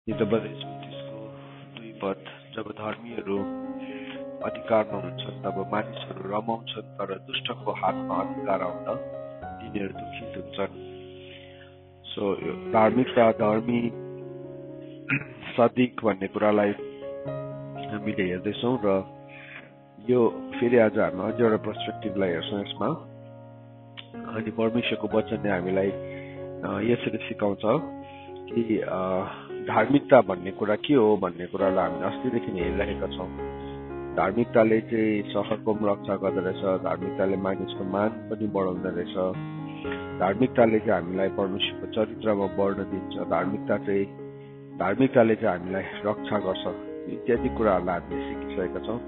हिजोबदै स्मृतिको 2 पद जब धर्मीहरू अधिकारमा हुन्छन् तब मानिसहरू रमाउँछन्, तर दुष्टको हातमा अधिकार आउँदा तिनीहरू दुखित हुन्छन्। सो धार्मिकता, धर्मी, सदिक भन्ने कुरालाई हामीले हेर्दैछौँ र यो फेरि आज हामी अझ एउटा पर्सपेक्टिभलाई हेर्छौँ यसमा। अनि परमेश्वरको वचनले हामीलाई यसरी सिकाउँछ कि धार्मिकता भन्ने कुरा के हो भन्ने कुरालाई हामीले अस्तिदेखि नै हेरिरहेका छौँ। धार्मिकताले चाहिँ सहरको पनि रक्षा गर्दो रहेछ, धार्मिकताले मानिसको मान पनि बढाउँदो रहेछ, धार्मिकताले चाहिँ हामीलाई परमेश्वरको चरित्रमा बढ्न दिन्छ, धार्मिकताले चाहिँ हामीलाई रक्षा गर्छ, इत्यादि कुराहरूलाई हामीले सिकिसकेका छौँ।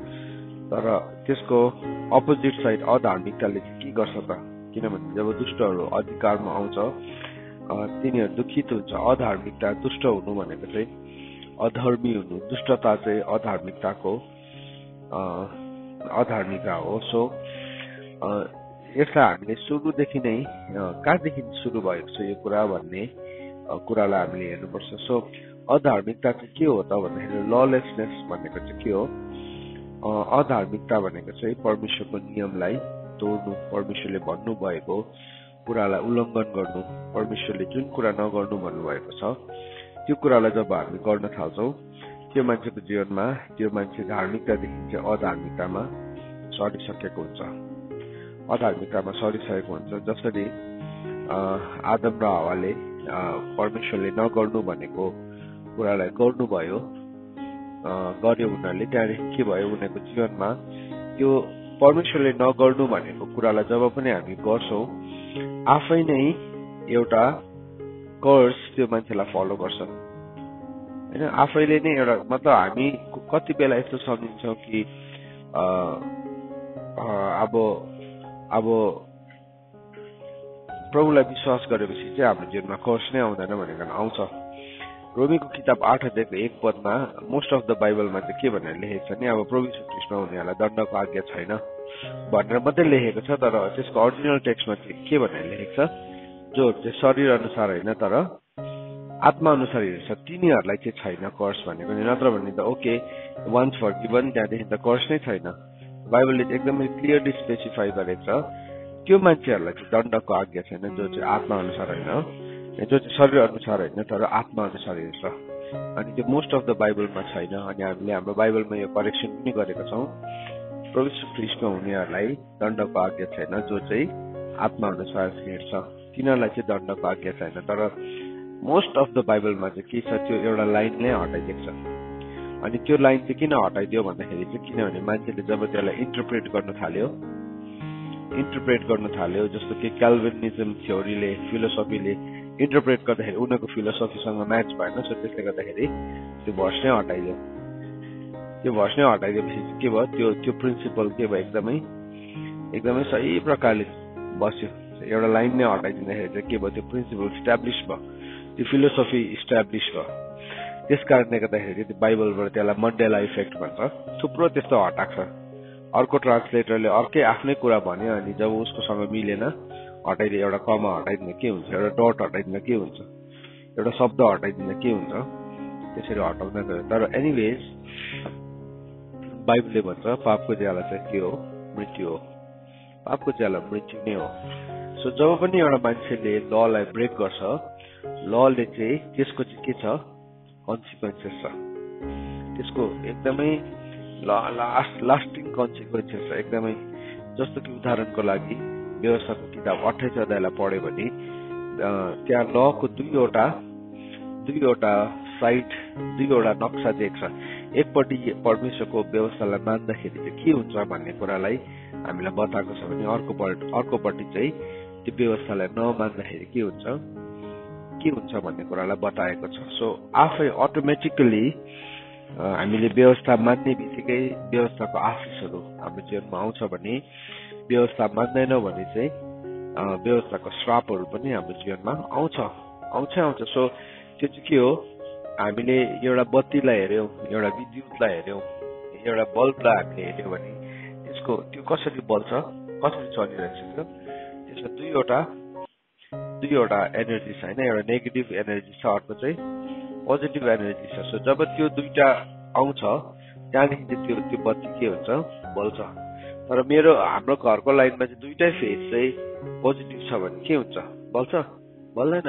तर त्यसको अपोजिट साइड अधार्मिकताले चाहिँ के गर्छ त? किनभने जब दुष्टहरू अधिकारमा आउँछ तिनीहरू दुखित हुन्छ। अधार्मिकता, दुष्ट हुनु भनेको चाहिँ अधर्मी हुनु, दुष्टता चाहिँ अधार्मिकता हो। सो यसलाई हामीले सुरुदेखि नै कहाँदेखि सुरु भएको छ यो कुरा भन्ने कुरालाई हामीले हेर्नुपर्छ। सो अधार्मिकता चाहिँ के हो त भन्दाखेरि ललेसनेस भनेको चाहिँ के हो? अधार्मिकता भनेको चाहिँ परमेश्वरको नियमलाई तोड्नु, परमेश्वरले भन्नुभएको कुरालाई उल्लङ्घन गर्नु, परमेश्वरले जुन कुरा नगर्नु भन्नुभएको छ त्यो कुरालाई जब हामी गर्न थाल्छौँ त्यो मान्छेको जीवनमा त्यो मान्छे धार्मिकतादेखि चाहिँ अधार्मिकतामा सरिसकेको हुन्छ, अधार्मिकतामा सरिसकेको हुन्छ। जसरी आदम र हावाले परमेश्वरले नगर्नु भनेको कुरालाई गर्नुभयो, गर्यो उनीहरूले। त्यहाँदेखि के भयो? उनीहरूको जीवनमा त्यो परमेश्वरले नगर्नु भनेको कुरालाई जब पनि हामी गर्छौँ आफै नै एउटा कर्स त्यो मान्छेलाई फलो गर्छ, होइन? आफैले नै एउटा, मतलब हामी कति बेला यस्तो सम्झिन्छौँ कि अब प्रभुलाई विश्वास गरेपछि चाहिँ हाम्रो जीवनमा कर्स नै आउँदैन भनेर आउँछ। रोमीको किताब 8 अध्यायको 1 पदमा मोस्ट अफ द बाइबलमा चाहिँ के भनेर लेखेको छ नि, अब प्रभु यीशु ख्रीष्टमा उनीहरूलाई दण्डको आज्ञा छैन भनेर मात्रै लेखेको छ। तर त्यसको अरिजिनल टेक्स्टमा चाहिँ के भनेर लेखेको छ? जो चाहिँ शरीर अनुसार होइन तर आत्मा अनुसार हेर्छ तिनीहरूलाई चाहिँ छैन कर्स भनेको नि। नत्र भने त ओके, वान्स फर गिभन, त्यहाँदेखि त कर्स नै छैन। बाइबलले चाहिँ एकदमै क्लियरली स्पेसिफाई गरेको छ त्यो मान्छेहरूलाई चाहिँ दण्डको आज्ञा छैन जो चाहिँ आत्मा अनुसार होइन, जो चाहिँ शरीर अनुसार होइन तर आत्मा अनुसार हेर्छ। अनि त्यो मोस्ट अफ द बाइबलमा छैन। अनि हामीले हाम्रो बाइबलमा यो करेक्सन पनि गरेका छौँ, प्रभु यीशु ख्रीष्टमा हुनेहरूलाई दण्डको आज्ञा छैन, जो चाहिँ आत्मा अनुसार हेर्छ तिनीहरूलाई चाहिँ दण्डको आज्ञा छैन। तर मोस्ट अफ द बाइबलमा चाहिँ के छ? त्यो एउटा लाइन नै हटाइदिएको छ। अनि त्यो लाइन चाहिँ किन हटाइदियो भन्दाखेरि चाहिँ किनभने मान्छेले जब त्यसलाई इन्टरप्रेट गर्न थाल्यो, जस्तो कि क्याल्भिनिज्म थ्योरीले, फिलोसफीले इन्टरप्रेट गर्दाखेरि उनीहरूको फिलोसफीसँग म्याच भएन। सो त्यसले गर्दाखेरि त्यो भर्स नै हटाइदियो। त्यो भर्स नै हटाइदिएपछि के भयो? त्यो प्रिन्सिपल के भयो? एकदमै सही प्रकारले बस्यो। एउटा लाइन नै हटाइदिँदाखेरि चाहिँ के भयो? त्यो प्रिन्सिपल इस्टाब्लिस भयो, त्यो फिलोसफी इस्टाब्लिस भयो। त्यस कारणले गर्दाखेरि त्यो बाइबलबाट त्यसलाई मण्डेला इफेक्ट भन्छ। थुप्रो त्यस्तो हटाएको छ। अर्को ट्रान्सलेटरले अर्कै आफ्नै कुरा भन्यो, अनि जब उसकोसँग मिलेन हटाइदियो। एउटा कमा हटाइदिँदा के हुन्छ? एउटा डट हटाइदिँदा के हुन्छ? एउटा शब्द हटाइदिँदा के हुन्छ? त्यसरी हटाउँदै गयो। तर एनिवेज बाइबलले भन्छ पापको ज्याला चाहिँ के हो? मृत्यु हो। पापको ज्याला मृत्यु नै हो। सो जब पनि एउटा मान्छेले ललाई ब्रेक गर्छ, लले चाहिँ त्यसको चाहिँ के छ? कन्सिक्वेन्सेस छ। त्यसको एकदमै लास्टिङ कन्सिक्वेन्सेस छ एकदमै। जस्तो कि उदाहरणको लागि व्यवस्थाको किताब 28 अध्यायलाई पढ्यो भने त्यहाँ लको दुईवटा साइड, दुईवटा नक्सा देख्छ। एकपट्टि परमेश्वरको व्यवस्थालाई मान्दाखेरि चाहिँ के हुन्छ भन्ने कुरालाई हामीलाई बताएको छ भने अर्कोपट्टि चाहिँ त्यो व्यवस्थालाई नमान्दाखेरि के हुन्छ भन्ने कुरालाई बताएको छ। सो आफै अटोमेटिकली हामीले व्यवस्था मान्ने बित्तिकै व्यवस्थाको आशिषहरू हाम्रो जीवनमा आउँछ भने, व्यवस्था मान्दैनौँ भने चाहिँ व्यवस्थाको श्रापहरू पनि हाम्रो जीवनमा आउँछ। सो त्यो चाहिँ के हो? हामीले एउटा बत्तीलाई हेऱ्यौँ, एउटा विद्युतलाई हेऱ्यौँ, एउटा बल्बलाई हामीले हेऱ्यौँ भने त्यो कसरी बल्छ, कसरी चलिरहेछ? त्यसमा दुईवटा एनर्जी छ होइन। एउटा नेगेटिभ एनर्जी छ, अर्को चाहिँ पोजिटिभ एनर्जी छ। सो जब त्यो दुईटा आउँछ त्यहाँदेखि चाहिँ त्यो बत्ती के हुन्छ, बल्छ। तर हाम्रो घरको लाइनमा चाहिँ दुईटै फेज चाहिँ पोजिटिभ छ भने के हुन्छ, बल्छ? बल्दैन।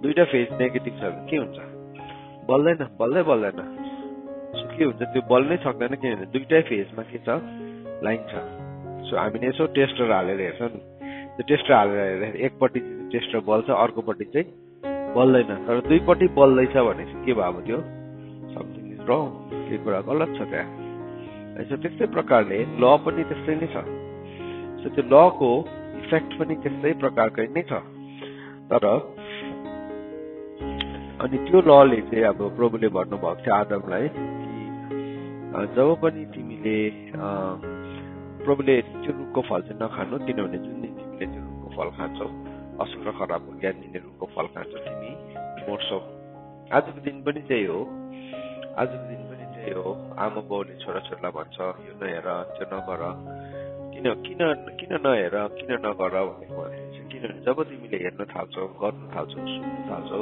दुईटा फेज नेगेटिभ छ भने के हुन्छ, बल्दैन। सो के हुन्छ, त्यो बल्नै सक्दैन, किनभने दुईटै फेजमा के छ, लाइन छ। सो हामीले यसो टेस्टर हालेर हेर्छौँ नि, त्यो टेस्टर हालेर एकपट्टि टेस्टर बल्छ, अर्कोपट्टि चाहिँ बल्दैन। तर दुईपट्टि बल्दैछ भने चाहिँ के भयो, त्यो समथिङ इज रङ, केही कुरा गलत छ त्यहाँ। सो त्यस्तै प्रकारले ल पनि त्यस्तै नै छ। सो त्यो लको इफेक्ट पनि त्यस्तै प्रकारकै नै छ। तर अनि त्यो लले चाहिँ अब प्रभुले भन्नुभएको थियो आदमलाई कि जब पनि तिमीले प्रभुले त्यो रुखको फल चाहिँ नखानु, किनभने जुन दिन तिमीले त्यो रुखको फल खान्छौ, असल र खराबको ज्ञान दिने रुखको फल खान्छौ, तिमी मर्छौ। आजको दिन पनि त्यही हो। आमा बाउले छोराछोरीलाई भन्छ यो नहेर, त्यो नगर, किन नहेर, किन नगर भनेको भनेपछि, किनभने जब तिमीले हेर्न थाल्छौ, गर्न थाल्छौ, सुन्न थाल्छौ,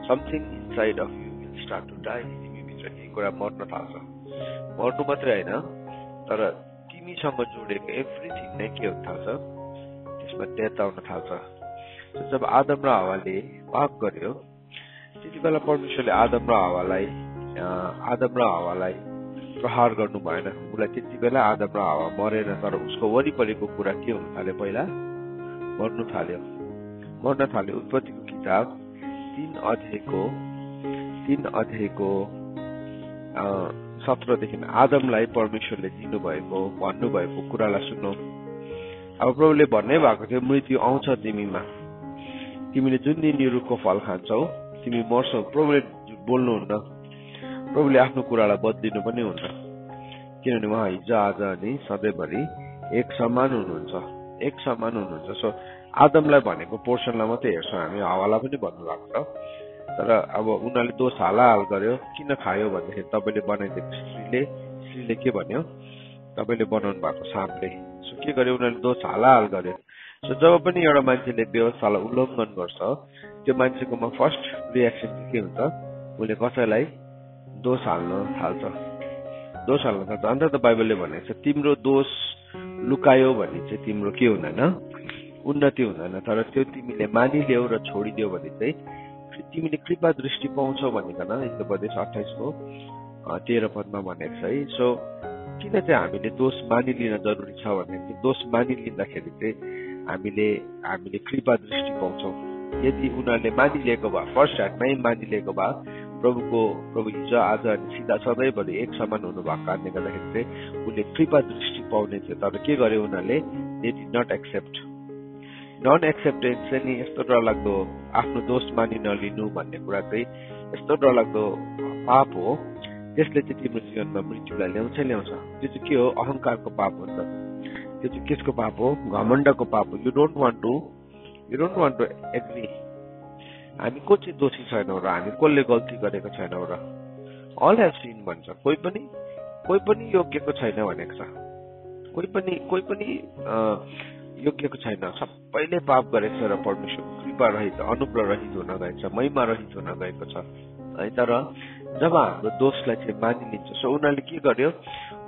something inside of you will start to die. तिमी भित्र केही कुरा मर्न थाल्छ। मर्नु मात्रै होइन, तर तिमीसँग जोडेको एभ्रिथिङ नै के हुन थाल्छ, त्यसमा डेथ आउन थाल्छ। जब आदम र हावाले पाप गर्यो त्यति बेला परमेश्वरले आदम र हावालाई प्रहार गर्नु भएन। उसलाई त्यति बेला आदम र हावा मरेन, तर उसको वरिपरिको कुरा के हुन थाल्यो, पहिला मर्न थाल्यो। उत्पत्तिको किताब 3 अध्यायको 17देखि आदमलाई परमेश्वरले भन्नुभएको कुरालाई सुन्नु। अब प्रभुले भन्नै भएको थियो मृत्यु आउँछ तिमीमा, तिमीले जुन दिन यो रुखको फल खान्छौ तिमी मर्छौ। प्रभुले बोल्नुहुन्न, प्रभुले आफ्नो कुरालाई बदलिनु पनि हुन्न, किनभने उहाँ हिजो आज अनि सधैँभरि एक समान हुनुहुन्छ। सो आदमलाई भनेको पोर्सनलाई मात्रै हेर्छौँ हामी, हावालाई पनि भन्नुभएको छ। तर अब उनीहरूले दोष हालाहाल गर्यो, किन खायो भन्दाखेरि तपाईँले बनाइदिएको स्त्रीले के भन्यो, तपाईँले बनाउनु भएको साँपले। सो के गर्यो, उनीहरूले दोष हालाहाल गर्यो। सो जब पनि एउटा मान्छेले व्यवस्थालाई उल्लङ्घन गर्छ, त्यो मान्छेकोमा फर्स्ट रियाक्सन के हुन्छ, उसले कसैलाई दोष हाल्न थाल्छ। अन्त त बाइबलले भनेको छ तिम्रो दोष लुकायो भने चाहिँ तिम्रो के हुँदैन, उन्नति हुँदैन। तर त्यो तिमीले मानिल्याऊ र छोडिदियो भने चाहिँ तिमीले कृपा दृष्टि पाउँछौ भनिकन उपदेश 28को 13 पदमा भनेको छ है। सो किन चाहिँ हामीले दोष मानिलिन जरुरी छ भने दोष मानिलिँदाखेरि चाहिँ हामीले कृपा दृष्टि पाउँछौ। यदि उनीहरूले मानिलिएको भए, फर्स्ट ह्यान्डमै मानिलिएको भए, प्रभु हिजो आज अनि सिधा सधैँभरि एक समान हुनु भएको कारणले गर्दाखेरि चाहिँ उसले कृपा दृष्टि पाउने थियो। तर के गर्यो उनीहरूले, they did not accept. Non acceptance चाहिँ नि यस्तो डरलाग्दो, आफ्नो दोष मानि नलिनु भन्ने कुरा चाहिँ यस्तो डरलाग्दो पाप हो, त्यसले चाहिँ तिम्रो जीवनमा मृत्युलाई ल्याउँछ। त्यो चाहिँ के हो, अहंकारको पाप हो नि त। त्यो चाहिँ केसको पाप हो, घमण्डको पाप हो। You don't want to agree. हामी को चाहिँ दोषी छैनौँ र हामी कसले गल्ती गरेको छैनौँ र, अल हेभ सिन भन्छ। कोही पनि योग्यको छैन भनेको छ, कोही पनि योग्यको छैन, सबैले पाप गरेको छ र परमेश्वरको कृपा रहित, अनुग्रह रहित हुन गएको छ, महिमा रहित हुन गएको छ है। तर जब हाम्रो दोषलाई चाहिँ मानिलिन्छ, सो उनीहरूले के गर्यो,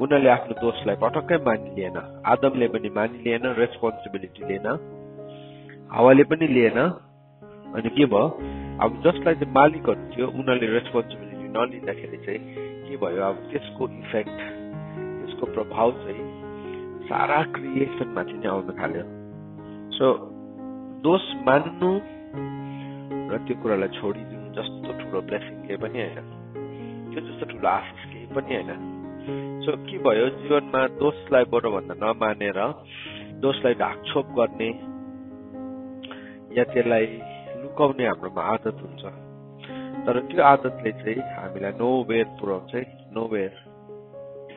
उनीहरूले आफ्नो दोषलाई पटक्कै मानिलिएन। आदमले पनि मानिलिएन, रेस्पोन्सिबिलिटी लिएन, हावाले पनि लिएन। अनि के भयो, अब जसलाई चाहिँ मालिकहरू थियो उनीहरूले रेस्पोन्सिबिलिटी नलिँदाखेरि चाहिँ के भयो, अब त्यसको इफेक्ट, त्यसको प्रभाव चाहिँ सारा क्रिएसनमाथि नै आउन थाल्यो। सो दोष मान्नु र त्यो कुरालाई छोडिदिनु जस्तो ठुलो ब्लेसिङ केही पनि होइन, त्यो जस्तो ठुलो आशिष केही पनि होइन। सो के भयो, जीवनमा दोषलाई बरुभन्दा नमानेर दोषलाई ढाकछोप गर्ने या त्यसलाई लुकाउने हाम्रोमा आदत हुन्छ। तर त्यो आदतले चाहिँ हामीलाई नोवेयर पुर्याउँछ।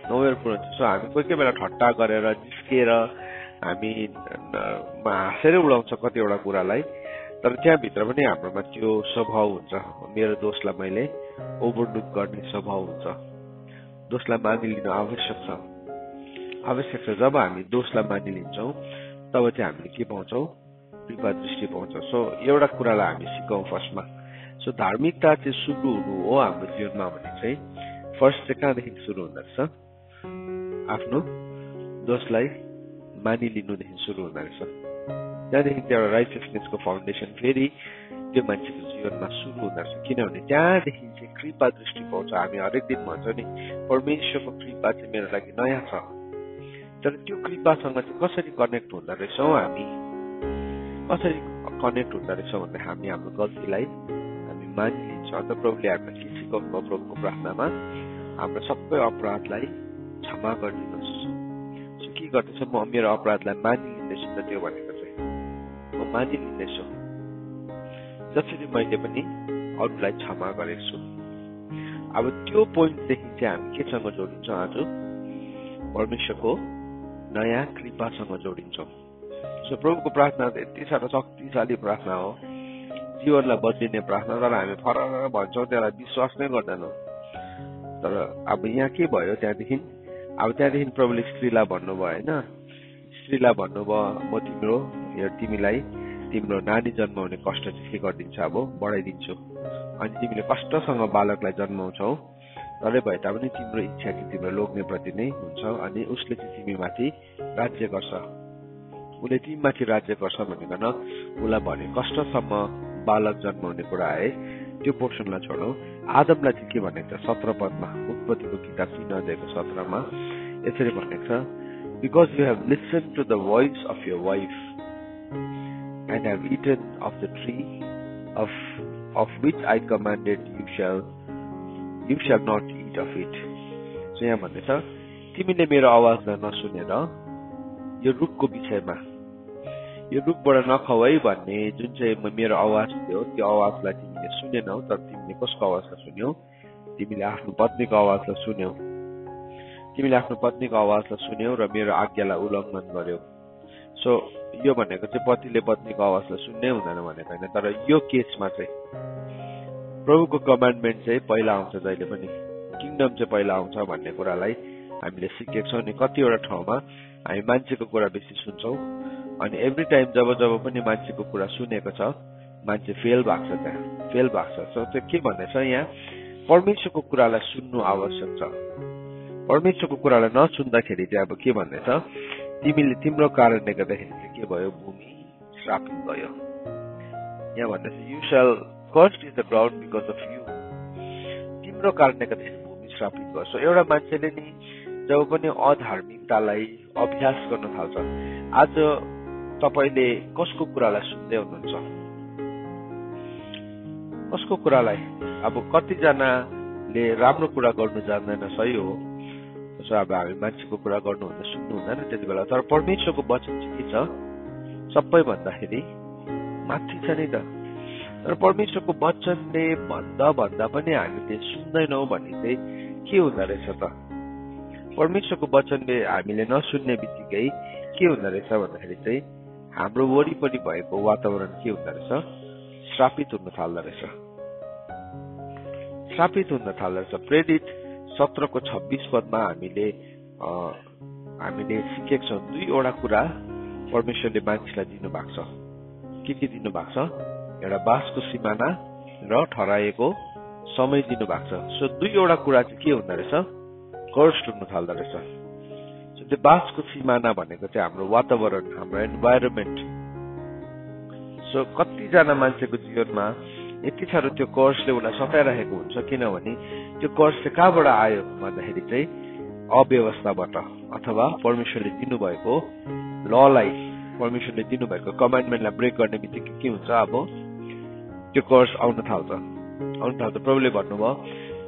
सो हामी कोही बेला ठट्टा गरेर जिस्केर हामी हाँसेर उडाउँछ कतिवटा कुरालाई, तर त्यहाँभित्र पनि हाम्रोमा त्यो स्वभाव हुन्छ, मेरो दोषलाई मैले ओभरलुक गर्ने स्वभाव हुन्छ। दोषलाई मानिलिनु आवश्यक छ। जब हामी दोषलाई मानिलिन्छौँ तब चाहिँ हामीले के पाउँछौँ, कृपा दृष्टि पाउँछौँ। सो एउटा कुरालाई हामी सिकौँ फर्स्टमा। सो धार्मिकता चाहिँ सुरु हुनु हो हाम्रो जीवनमा भने चाहिँ फर्स्ट चाहिँ कहाँदेखि सुरु हुँदो रहेछ? आफ्नो दोषलाई मानिलिनुदेखि सुरु हुँदो रहेछ। त्यहाँदेखि त्यो एउटा राइटियसनेसको फाउन्डेसन फेरि त्यो मान्छेको जीवनमा सुरु हुँदो रहेछ। किनभने त्यहाँदेखि चाहिँ कृपा दृष्टि पाउँछ। हामी हरेक दिन भन्छौँ नि परमेश्वरको कृपा चाहिँ मेरो लागि नयाँ छ, तर त्यो कृपासँग चाहिँ कसरी कनेक्ट हुँदो रहेछौँ, हामी कसरी कनेक्ट हुँदो रहेछौँ भन्दा हामी हाम्रो गल्तीलाई हामी मानिलिन्छौँ। अन्त प्रभुले हामीलाई के सिकाउनु भयो प्रभुको प्रार्थनामा? हाम्रो सबै अपराधलाई क्षमा गरिदिनुहोस्। सो के गर्दैछ? म मेरो अपराधलाई मानिलिँदैछु त, त्यो भनेको चाहिँ म मानिलिँदैछु जसरी मैले पनि अरूलाई क्षमा गरेको छु। अब त्यो पोइन्टदेखि चाहिँ हामी केसँग जोडिन्छौँ? आज परमेश्वरको नयाँ कृपासँग जोडिन्छौँ। सो प्रभुको प्रार्थना यति साह्रो शक्तिशाली प्रार्थना हो, जीवनलाई बदलिने प्रार्थना। तर हामी फरक भन्छौँ, त्यसलाई विश्वास नै गर्दैनौँ। तर अब यहाँ के भयो त्यहाँदेखि प्रभुले स्त्रीलाई भन्नुभयो होइन, स्त्रीलाई भन्नुभयो म तिमीलाई तिम्रो नानी जन्माउने कष्ट चाहिँ के गरिदिन्छ, अब बढाइदिन्छु। अनि तिमीले कष्टसँग बालकलाई जन्माउँछौ, तरै भए तापनि तिम्रो इच्छा चाहिँ तिम्रो लोग्नेप्रति नै हुन्छ। अनि उसले चाहिँ तिमीमाथि राज्य गर्छ, उसले तिमीमाथि राज्य गर्छ भनिकन उसलाई भने। कष्टसम्म बालक जन्माउने कुरा आए, त्यो पोर्सनलाई छोडौँ। आदमलाई चाहिँ के भनेको छ? 17 पदमा, उत्पत्तिको किताब 3:17 यसरी भनेको छ, because you have listen to the voice of your wife and have eaten of the tree of which I commanded you shall not eat of it. So यहाँ भन्दैछ तिमीले मेरो आवाजलाई नसुनेर यो रुखको विषयमा, यो रुखबाट नखाऊ है भन्ने जुन चाहिँ मेरो आवाज थियो, त्यो आवाजलाई तिमीले सुनेनौ। तर तिमीले कसको आवाजलाई सुन्यौ? तिमीले आफ्नो पत्नीको आवाजलाई सुन्यौ। तिमीले आफ्नो पत्नीको आवाजलाई सुन्यौ र मेरो आज्ञालाई उल्लङ्घन गर्यौ। सो यो भनेको चाहिँ पतिले पत्नीको आवाजलाई सुन्नै हुँदैन भनेको होइन। तर यो केसमा चाहिँ प्रभुको कमान्डमेन्ट चाहिँ पहिला आउँछ, जहिले पनि किङडम चाहिँ पहिला आउँछ भन्ने कुरालाई हामीले सिकेको छौँ। अनि कतिवटा ठाउँमा हामी मान्छेको कुरा बेसी सुन्छौँ, अनि एभ्री टाइम जब पनि मान्छेको कुरा सुनेको छ, मान्छे फेल भएको छ, त्यहाँ फेल भएको छ। सो त्यो के भन्दैछ यहाँ? परमेश्वरको कुरालाई सुन्नु आवश्यक छ। परमेश्वरको कुरालाई नसुन्दाखेरि चाहिँ अब के भन्दैछ? तिम्रो कारणले गर्दाखेरि चाहिँ के भयो? भूमि श्रापित भयो। यहाँ भन्दैछ you shall cursed is the ground because of you. तिम्रो कारणले गर्दाखेरि भूमि श्रापित भयो। सो एउटा मान्छेले नि जब पनि अधार्मिकतालाई अभ्यास गर्न थाल्छ, आज तपाईले कसको कुरालाई सुन्दै हुनुहुन्छ? कसको कुरालाई? अब कतिजनाले राम्रो कुरा गर्नु जान्दैन, सही हो। सो अब हामी मान्छेको कुरा गर्नुहुँदा सुन्नु हुँदैन त्यति बेला। तर परमेश्वरको वचन चाहिँ के छ? सबै भन्दाखेरि माथि छ नि त। तर परमेश्वरको वचनले भन्दा पनि हामीले सुन्दैनौँ भने चाहिँ के हुँदो रहेछ त? परमेश्वरको वचनले हामीले नसुन्ने बित्तिकै के हुँदो रहेछ भन्दाखेरि चाहिँ हाम्रो वरिपरि भएको वातावरण के हुँदो रहेछ? श्रापित हुन थाल्दो रहेछ। श्रापित हुन थाल्दो रहेछ। प्रेरित 17:26 हामीले सिकेको छौँ 2वटा कुरा परमेश्वरले मानिसलाई दिनुभएको छ। के दिनुभएको छ? एउटा बासको सिमाना र ठहराएको समय दिनुभएको छ। सो 2वटा कुरा चाहिँ के हुँदो रहेछ? कर्स्ड हुन थाल्दो रहेछ। सो त्यो बासको सिमाना भनेको चाहिँ हाम्रो वातावरण, हाम्रो एन्भाइरोमेन्ट। सो कतिजना मान्छेको जीवनमा यति साह्रो त्यो कर्सले उसलाई सताइरहेको हुन्छ, किनभने त्यो कर्स चाहिँ कहाँबाट आयो भन्दाखेरि चाहिँ अव्यवस्थाबाट, अथवा परमेश्वरले दिनुभएको ललाई, परमेश्वरले दिनुभएको कमान्डमेन्टलाई ब्रेक गर्ने बित्तिकै के हुन्छ? अब त्यो कर्स आउन थाल्छ। प्रभुले भन्नुभयो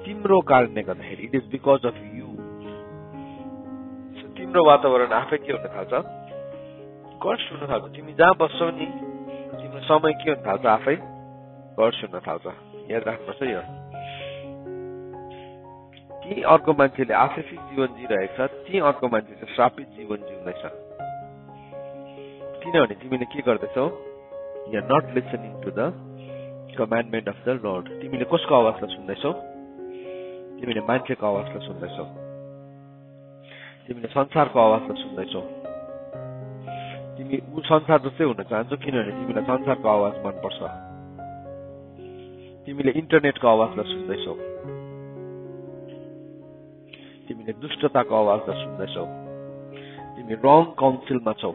तिम्रो कारणले गर्दाखेरि, it is because of you. तिम्रो वातावरण आफै के हुन थाल्छ? कर्स हुन थाल्छ। तिमी जहाँ बस्छौ नि, तिम्रो समय के हुन थाल्छ? आफै कर्स हुन थाल्छ। याद राख्नुपर्छ यो। ती अर्को मान्छेले आफैफिक जीवन जिरहेको छ, ती अर्को मान्छे चाहिँ श्रापित जीवन जिउँदैछ। किनभने तिमीले के गर्दैछौ? You are not listening to the commandment of the Lord. तिमीले कसको आवाजलाई सुन्दैछौ? तिमीले मान्छेको आवाजलाई सुन्दैछौ। तिमीले संसारको आवाजलाई सुन्दैछौ। तिमी ऊ संसार जस्तै हुन चाहन्छौ, किनभने तिमीलाई संसारको आवाज मनपर्छ। तिमीले इन्टरनेटको आवाजलाई सुन्दैछौ, तिमीले दुष्टताको आवाजलाई सुन्दैछौ, तिमी रङ काउन्सिलमा छौ।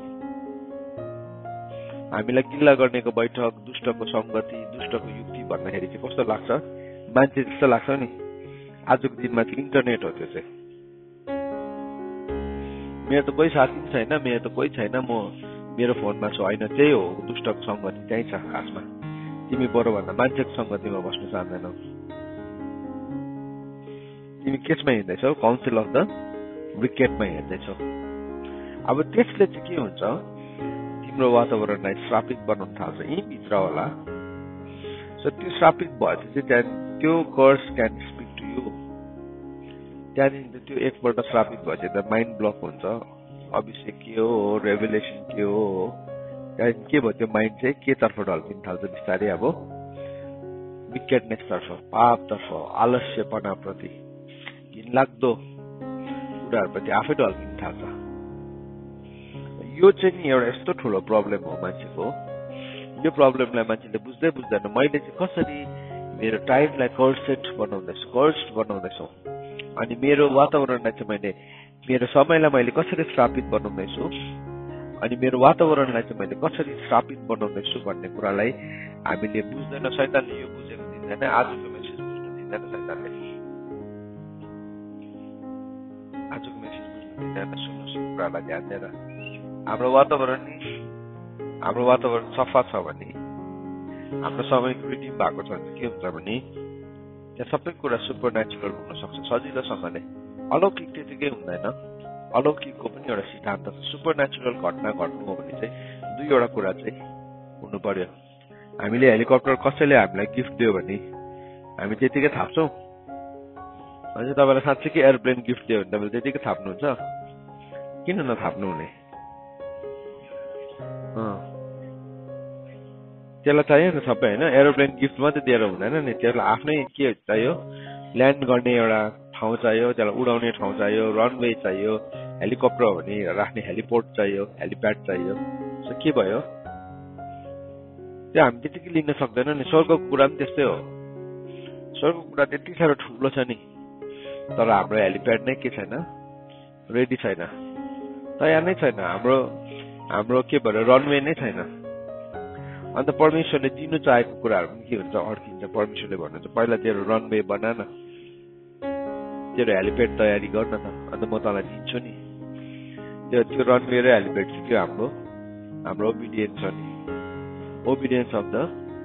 हामीलाई गिल्ला गर्नेको बैठक, दुष्टको संगति, दुष्टको युक्ति भन्दाखेरि चाहिँ कस्तो लाग्छ, मान्छे जस्तो लाग्छ नि। आजको दिनमा चाहिँ इन्टरनेट हो त्यो चाहिँ। मेरो त कोही साथी पनि छैन, मेरो त कोही छैन, म मेरो फोनमा छु, होइन त्यही हो दुष्टको संगति, त्यही छ खासमा। तिमी बरु भन्दा मान्छेको संगतिमा बस्नु चाहँदैनौ। तिमी केसमा हिँड्दैछौ, काउन्सिल अफ द विकेटमा हिँड्दैछौ। अब त्यसले चाहिँ के हुन्छ, तिम्रो वातावरणलाई श्रापित बनाउन थाल्छ यही भित्र होला। सो त्यो श्रापित भएपछि त्यहाँ त्यो curse can speak to you. त्यहाँदेखि त्यो एकपल्ट श्रापित भएपछि त माइन्ड ब्लक हुन्छ। अभिषेक के हो, रेभुलेसन के हो, त्यहाँदेखि के भयो, त्यो माइन्ड चाहिँ के तर्फ ढल्किन थाल्छ बिस्तारै, अब विकेटनेस तर्फ, पापतर्फ, आलस्यपनाप्रति, घिनलाग्दो कुराहरूप्रति आफै ढल्किन थाल्छ। यो चाहिँ नि एउटा यस्तो ठुलो प्रब्लम हो मान्छेको। यो प्रब्लमलाई मान्छेले बुझ्दै बुझ्दैन। मैले चाहिँ कसरी मेरो टाइमलाई कर्स्ड बनाउँदैछु, अनि मेरो वातावरणलाई चाहिँ मैले, मेरो समयलाई मैले कसरी श्रापित बनाउँदैछु, अनि मेरो वातावरणलाई चाहिँ मैले कसरी श्रापित बनाउँदैछु भन्ने कुरालाई हामीले बुझ्दैन। शैतानले यो बुझेको दिँदैन। आजको मेसेज बुझ्नु दिँदैन शैतानले। आजको मेसेज बुझ्नु दिँदैन। सुन्नुहोस् यो कुरालाई ध्यान दिएर। हाम्रो वातावरण सफा छ भने, हाम्रो समयको रिडिम भएको छ भने के हुन्छ भने त्यहाँ सबै कुरा सुपर नेचुरल हुन सक्छ सजिलोसँगले। अलौकिक त्यतिकै हुँदैन। अलौकिकको पनि एउटा सिद्धान्त छ। सुपर नेचुरल घटना घट्नु हो भने चाहिँ दुईवटा कुरा चाहिँ हुनु पर्यो। हामीले हेलिकप्टर कसैले हामीलाई गिफ्ट दियो भने हामी त्यतिकै थाप्छौँ। अनि तपाईँलाई साँच्चै एरोप्लेन गिफ्ट दियो भने तपाईँले त्यतिकै थाप्नुहुन्छ? किन नथाप्नु हुने? त्यसलाई चाहियो नि सबै, होइन? एरोप्लेन गिफ्ट मात्रै दिएर हुँदैन नि, त्यसलाई आफ्नै के चाहियो, ल्यान्ड गर्ने एउटा ठाउँ चाहियो, त्यसलाई उडाउने ठाउँ चाहियो, रनवे चाहियो, हेलिकप्टर हो भने राख्ने हेलिपोर्ट चाहियो, हेलिप्याड चाहियो। सो के भयो, त्यो हामी त्यतिकै लिन सक्दैन नि। स्वर्गको कुरा पनि त्यस्तै हो। स्वर्गको कुरा त्यति साह्रो ठुलो छ नि, तर हाम्रो हेलिप्याड नै के छैन, रेडी छैन, तयार नै छैन। हाम्रो के भयो, रनवे नै छैन। अन्त परमेश्वरले दिनु चाहेको कुराहरू पनि के हुन्छ, अड्किन्छ। परमेश्वरले भन्नुहुन्छ पहिला तेरो रनवे बना न, तेरो हेलिप्याड तयारी गर्न त, अन्त म तँलाई दिन्छु नि। त्यो रनवे र हेलिप्याड चाहिँ त्यो हाम्रो ओबिडियन्स हो नि। Obedience of the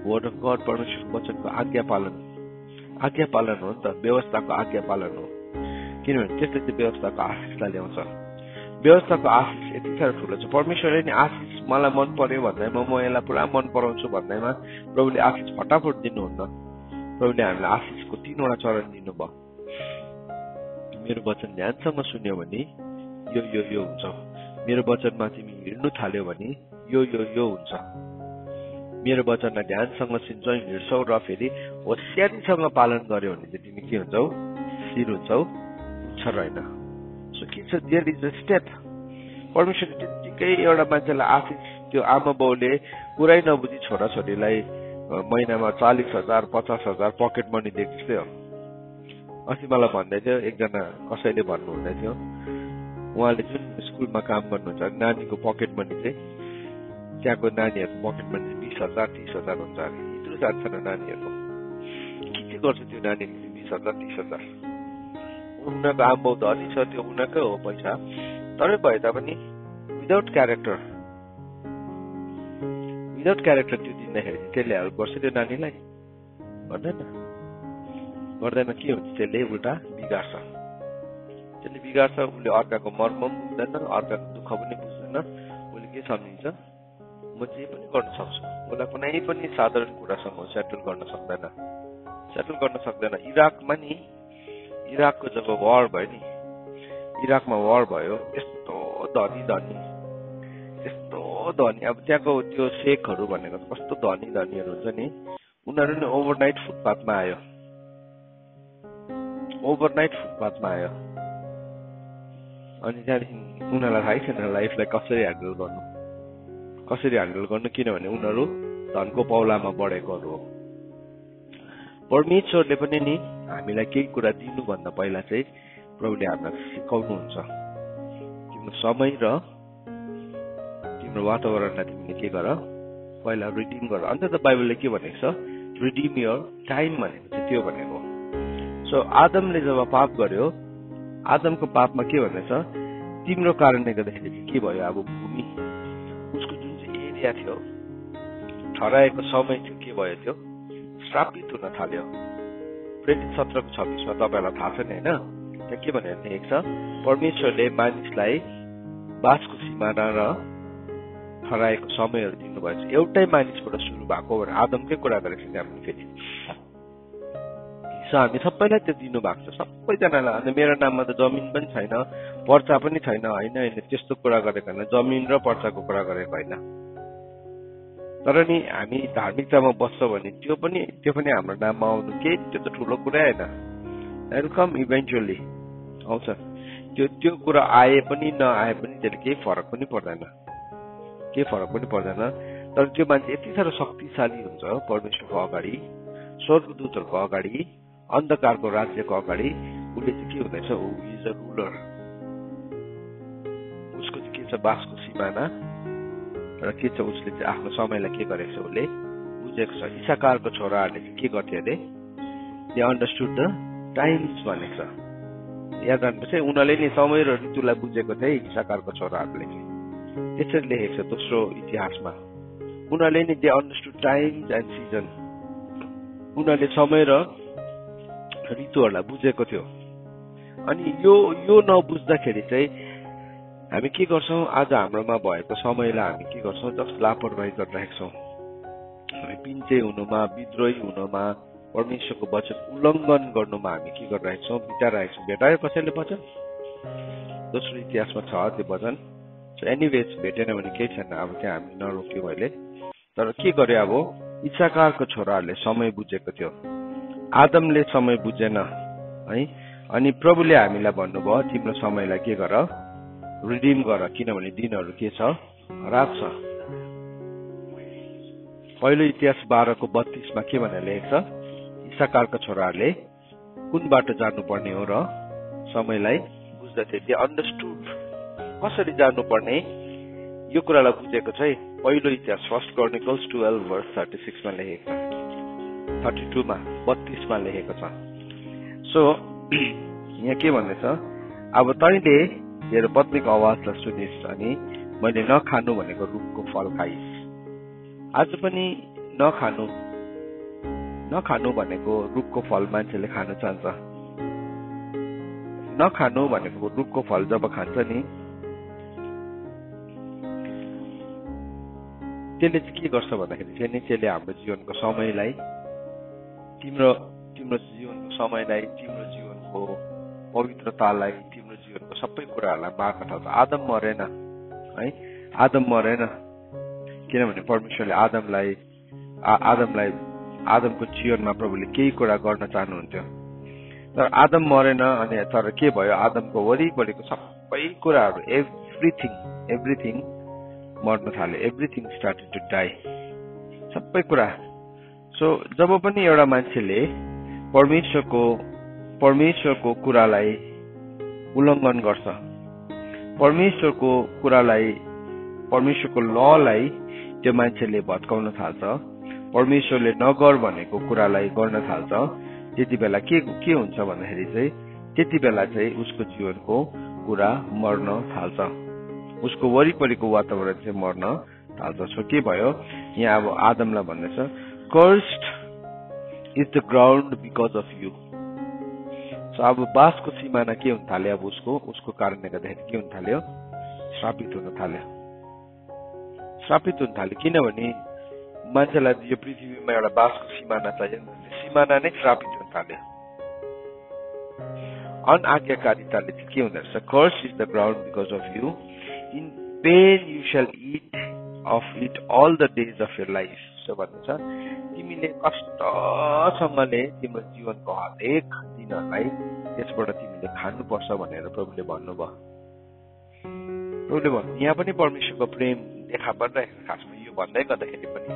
word of God, परमेश्वरको वचनको आज्ञा पालन हो नि त। व्यवस्थाको आज्ञा पालन हो। किनभने त्यसले चाहिँ व्यवस्थाको आशिषलाई ल्याउँछ। व्यवस्थाको आशिष यति साह्रो ठुलो छ। परमेश्वरले नि आशिष मलाई मन पर्यो भन्दैमा, म यसलाई पुरा मन पराउँछु भन्दैमा प्रभुले आशिष फटाफट दिनुहुन्न। प्रभुले हामीलाई आशिषको 3वटा चरण दिनुभयो। मेरो वचन ध्यानसँग सुन्यो भने यो हुन्छ। मेरो वचनमा तिमी हिँड्नु थाल्यो भने यो हुन्छ। मेरो वचनलाई ध्यानसँग सुन्छौ, हिँड्छौ र फेरि होसियारीसँग पालन गर्यो भने चाहिँ तिमी के हुन्छौ, स्थिर हुन्छौ, पुच्छर होइन। सो के छ, देयर इज अ स्टेप। परमेश्वरले त्यतिकै एउटा मान्छेलाई आशिष, त्यो आमा बाउले पुरै नबुझी छोराछोरीलाई महिनामा 40,000 50,000 पकेट मनी दिएको जस्तै हो। अस्ति मलाई भन्दै थियो एकजना, कसैले भन्नुहुँदै थियो, उहाँले जुन स्कुलमा काम गर्नुहुन्छ नानीको पकेट मनी चाहिँ, त्यहाँको नानीहरूको पकेट मनी 20,000 30,000 हुन्छ अरे। यत्रो जान्छ न नानीहरूको। के चाहिँ गर्छ त्यो नानीले 20,000 30,000? उनीहरूको आमबाउ धनी छ, त्यो उनीहरूकै हो पैसा, तरै भए तापनि विदाउट क्यारेक्टर त्यो दिँदाखेरि त्यसले हेल्प गर्छ त्यो नानीलाई? गर्दैन। के हुन्छ, त्यसले उल्टा बिगार्छ। उसले अर्काको मर्म पनि बुझ्दैन, अर्काको दुःख पनि बुझ्दैन। उसले के सम्झिन्छ, म जे पनि गर्न सक्छु। उसलाई कुनै पनि साधारण कुरासँग सेटल गर्न सक्दैन। इराकको जब वार भयो नि, इराकमा वार भयो, यस्तो धनी, अब त्यहाँको त्यो शेखहरू भनेको कस्तो धनीहरू हुन्छ नि, उनीहरू नि ओभरनाइट फुटपाथमा आयो। अनि त्यहाँदेखि उनीहरूलाई थाहै छैन लाइफलाई कसरी ह्यान्डल गर्नु, किनभने उनीहरू धनको पौलामा बढेकोहरू हो। परमेश्वरले पनि नि हामीलाई केही कुरा दिनुभन्दा पहिला चाहिँ प्रभुले हामीलाई सिकाउनुहुन्छ। तिम्रो समय र तिम्रो वातावरणलाई तिमीले के गर, पहिला रिडिम गर। अन्त त बाइबलले के भनेको छ, रिडिम योर टाइम भनेको चाहिँ त्यो भनेको। सो आदमले जब पाप गर्यो, आदमको पापमा के भनेछ, तिम्रो कारणले गर्दाखेरि के भयो, अब भूमि उसको जुन चाहिँ एरिया थियो, ठहराएको समय थियो, के भयो, त्यो श्रापित हुन थाल्यो। प्रेरित 17:26 तपाईँलाई थाहा छ नि होइन, त्यहाँ के भनेर लेखेको छ, परमेश्वरले मानिसलाई बासको सिमाना र ठहराएको समयहरू दिनुभएछ। एउटै मानिसबाट सुरु भएको भनेर आदमकै कुरा गरेको छ हामीले फेरि। सो हामी सबैलाई त्यो दिनुभएको छ, सबैजनालाई। अन्त मेरो नाममा त जमिन पनि छैन, पर्चा पनि छैन, होइन होइन त्यस्तो कुरा गरेको होइन, जमिन र पर्चाको कुरा गरेको होइन। तर नि हामी धार्मिकतामा बस्छ भने त्यो पनि हाम्रो नाममा आउनु केही त्यो त ठुलो कुरा होइन। वेलकम इभेन्चुअली आउँछ त्यो कुरा, आए पनि नआए पनि त्यसले केही फरक पनि पर्दैन। तर त्यो मान्छे यति साह्रो शक्तिशाली हुन्छ परमेश्वरको अगाडि, स्वर्गदूतहरूको अगाडि, अन्धकारको राज्यको अगाडि, उसले चाहिँ के हुँदैछ, इज अ रुलर। उसको चाहिँ के छ, बासको सिमाना र के छ, उसले चाहिँ आफ्नो समयलाई के गरेको छ, उसले बुझेको छ। इसाकारको छोराहरूले चाहिँ के गर्थ्यो अरे, दे अन्डरस्टुड द टाइम्स भनेको छ। याद राख्नुपर्छ, उनीहरूले नि समय र ऋतुलाई बुझेको थिए इसाकारको छोराहरूले। त्यसरी लेखेको छ दोस्रो इतिहासमा, उनीहरूले नि they understood times and season. उनीहरूले समय र ऋतुहरूलाई बुझेको थियो। अनि यो नबुझ्दाखेरि चाहिँ हामी के गर्छौँ, आज हाम्रोमा भएको समयलाई हामी के गर्छौँ, जस्ट लापरवाही गरिरहेको छौँ। हामी पिन्छे हुनुमा, विद्रोही हुनुमा, परमेश्वरको वचन उल्लङ्घन गर्नुमा हामी के गरिरहेको छौँ, बिताइरहेको छौँ। भेटायो कसैले वचन? दोस्रो इतिहासमा छ त्यो वचन। सो एनिवेज भेटेन भने केही छैन, अब त्यहाँ हामी नरोक्यौँ अहिले। तर के गर्यो, अब इसाकारको छोराहरूले समय बुझेको थियो, आदमले समय बुझेन है। अनि प्रभुले हामीलाई भन्नुभयो, तिम्रो समयलाई के गर, रिडिम गर, किनभने दिनहरू के छ, रात छ। पहिलो इतिहास 12:32 के भनेर लेखेको छ, इसाकारको छोराहरूले कुन बाटो जानुपर्ने हो र समयलाई बुझ्दथे। दे अन्डरस्टुड कसरी जानुपर्ने यो कुरालाई बुझेको छ। पहिलो इतिहास 1 Chronicles 12:36 लेखेको छ, 32 32 लेखेको छ। सो यहाँ के भन्दैछ, अब तैँले तेरो पत्नीको आवाजलाई सुनिस् अनि मैले नखानु भनेको रुखको फल खाइस्। आज पनि नखानु भनेको रुखको फल मान्छेले खान चाहन्छ। नखानु भनेको रुखको फल जब खान्छ नि, त्यसले चाहिँ के गर्छ भन्दाखेरि चाहिँ नि, त्यसले हाम्रो जीवनको समयलाई, तिम्रो जीवनको समयलाई, तिम्रो जीवनको पवित्रतालाई, तिम्रो जीवनको सबै कुराहरूलाई मार्न थाल्छ। आदम मरेन है, आदम मरेन, किनभने परमेश्वरले आदमको जीवनमा प्रभुले केही कुरा गर्न चाहनुहुन्थ्यो। तर आदम मरेन। अनि तर के भयो, आदमको वरिपरिको सबै कुराहरू, एभ्रिथिङ मर्न थाल्यो। एभ्रिथिङ स्टार्टेड टु डाई, सबै कुरा। सो जब पनि एउटा मान्छेले परमेश्वरको कुरालाई उल्लङ्घन गर्छ, परमेश्वरको ललाई त्यो मान्छेले भत्काउन थाल्छ, परमेश्वरले नगर भनेको कुरालाई गर्न थाल्छ, त्यति बेला के हुन्छ भन्दाखेरि चाहिँ, त्यति बेला चाहिँ उसको जीवनको कुरा मर्न थाल्छ, उसको वरिपरिको वातावरण चाहिँ मर्न थाल्छ। सो के भयो, यहाँ अब आदमलाई भन्दैछ, cursed is the ground because of you. So अब बासको सिमाना के हुन थाल्यो, अब उसको कारणले गर्दाखेरि के हुन थाल्यो, श्रापित हुन थाल्यो। किनभने मान्छेलाई यो पृथ्वीमा एउटा बासको सिमाना चाहियो, सिमाना नै श्रापित हुन थाल्यो। अनआज्ञाकारिताले चाहिँ के हुँदो रहेछ, curse is the ground because of you, in pain you shall eat of it all the days of your life. सो भन्दैछ, तिमीले कष्टसँगले तिम्रो जीवनको हरेक दिनहरूलाई त्यसबाट तिमीले खानुपर्छ भनेर प्रभुले भन्नुभयो। यहाँ पनि परमेश्वरको प्रेम देखा परिरहेको, खासमा यो भन्दै गर्दाखेरि पनि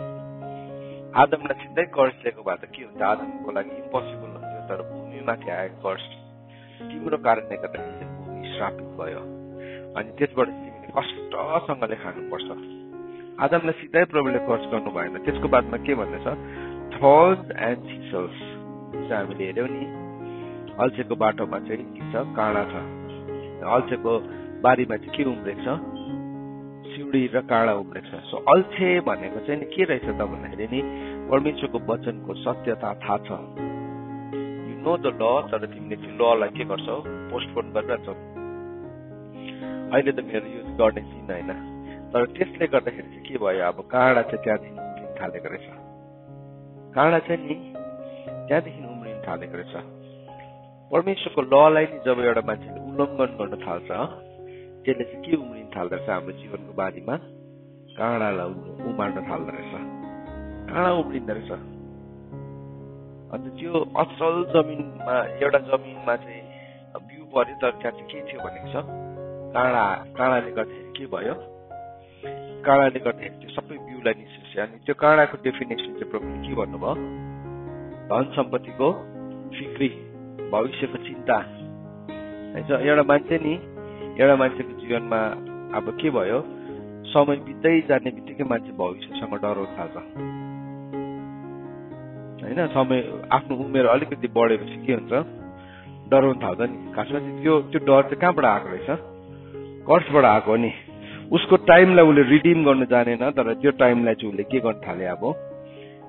आदमलाई सिधै कर्ज दिएको भए त के हुन्छ, आदमको लागि इम्पोसिबल हुन्थ्यो। तर भूमिमाथि आएको कर्ज तिम्रो कारणले गर्दाखेरि चाहिँ भूमि श्रापित भयो अनि त्यसबाट तिमीले कष्टसँगले खानुपर्छ। आदमलाई सिधै प्रभुले कर्ज गर्नु भएन। त्यसको बादमा के भन्दैछ, थर्न्स एन्ड थिसल्स हामीले हेऱ्यौँ नि, अल्छेको बाटोमा चाहिँ के छ, काँडा छ। अल्छेको बारीमा चाहिँ के उम्रेको छ, सिउडी र काँडा उम्रेको छ। सो अल्छे भनेको चाहिँ के रहेछ त भन्दाखेरि नि परमेश्वरको वचनको सत्यता थाहा छ। यु नो द ल, तर तिमीले त्यो ललाई के गर्छौ, पोस्टपोन गरिरहेछौ। अहिले त मेरो युज गर्ने दिन होइन, तर त्यसले गर्दाखेरि चाहिँ के भयो, अब काँडा चाहिँ त्यहाँदेखि उम्रिन थालेको रहेछ। काँडा चाहिँ नि त्यहाँदेखि उम्रिन थालेको रहेछ। परमेश्वरको ललाई नि जब एउटा मान्छेले उल्लङ्घन गर्न थाल्छ, त्यसले चाहिँ के उम्रिन थाल्दो रहेछ, हाम्रो जीवनको बारीमा काँडालाई उमार्न थाल्दो रहेछ, काँडा उम्रिँदो रहेछ। अन्त त्यो असल जमिनमा, एउटा जमिनमा चाहिँ बिउ पर्यो, तर त्यहाँ चाहिँ के थियो भनेको छ, काँडाले गर्दाखेरि के भयो, काँडाले गर्दाखेरि त्यो सबै बिउलाई निस्क्यो। अनि त्यो काँडाको डेफिनेसन चाहिँ प्रभुले के भन्नुभयो, धन सम्पत्तिको फिक्री, भविष्यको चिन्ता। एउटा मान्छेको जीवनमा अब के भयो, समय बित्दै जाने बित्तिकै मान्छे भविष्यसँग डराउन थाल्छ होइन। समय आफ्नो उमेर अलिकति बढेपछि के हुन्छ, डराउन थाल्छ नि। खासमा चाहिँ त्यो डर चाहिँ कहाँबाट आएको रहेछ, कर्जबाट आएको नि। उसको टाइमलाई उसले रिडिम गर्न जानेन, तर त्यो टाइमलाई चाहिँ उसले के गर्न थाले, अब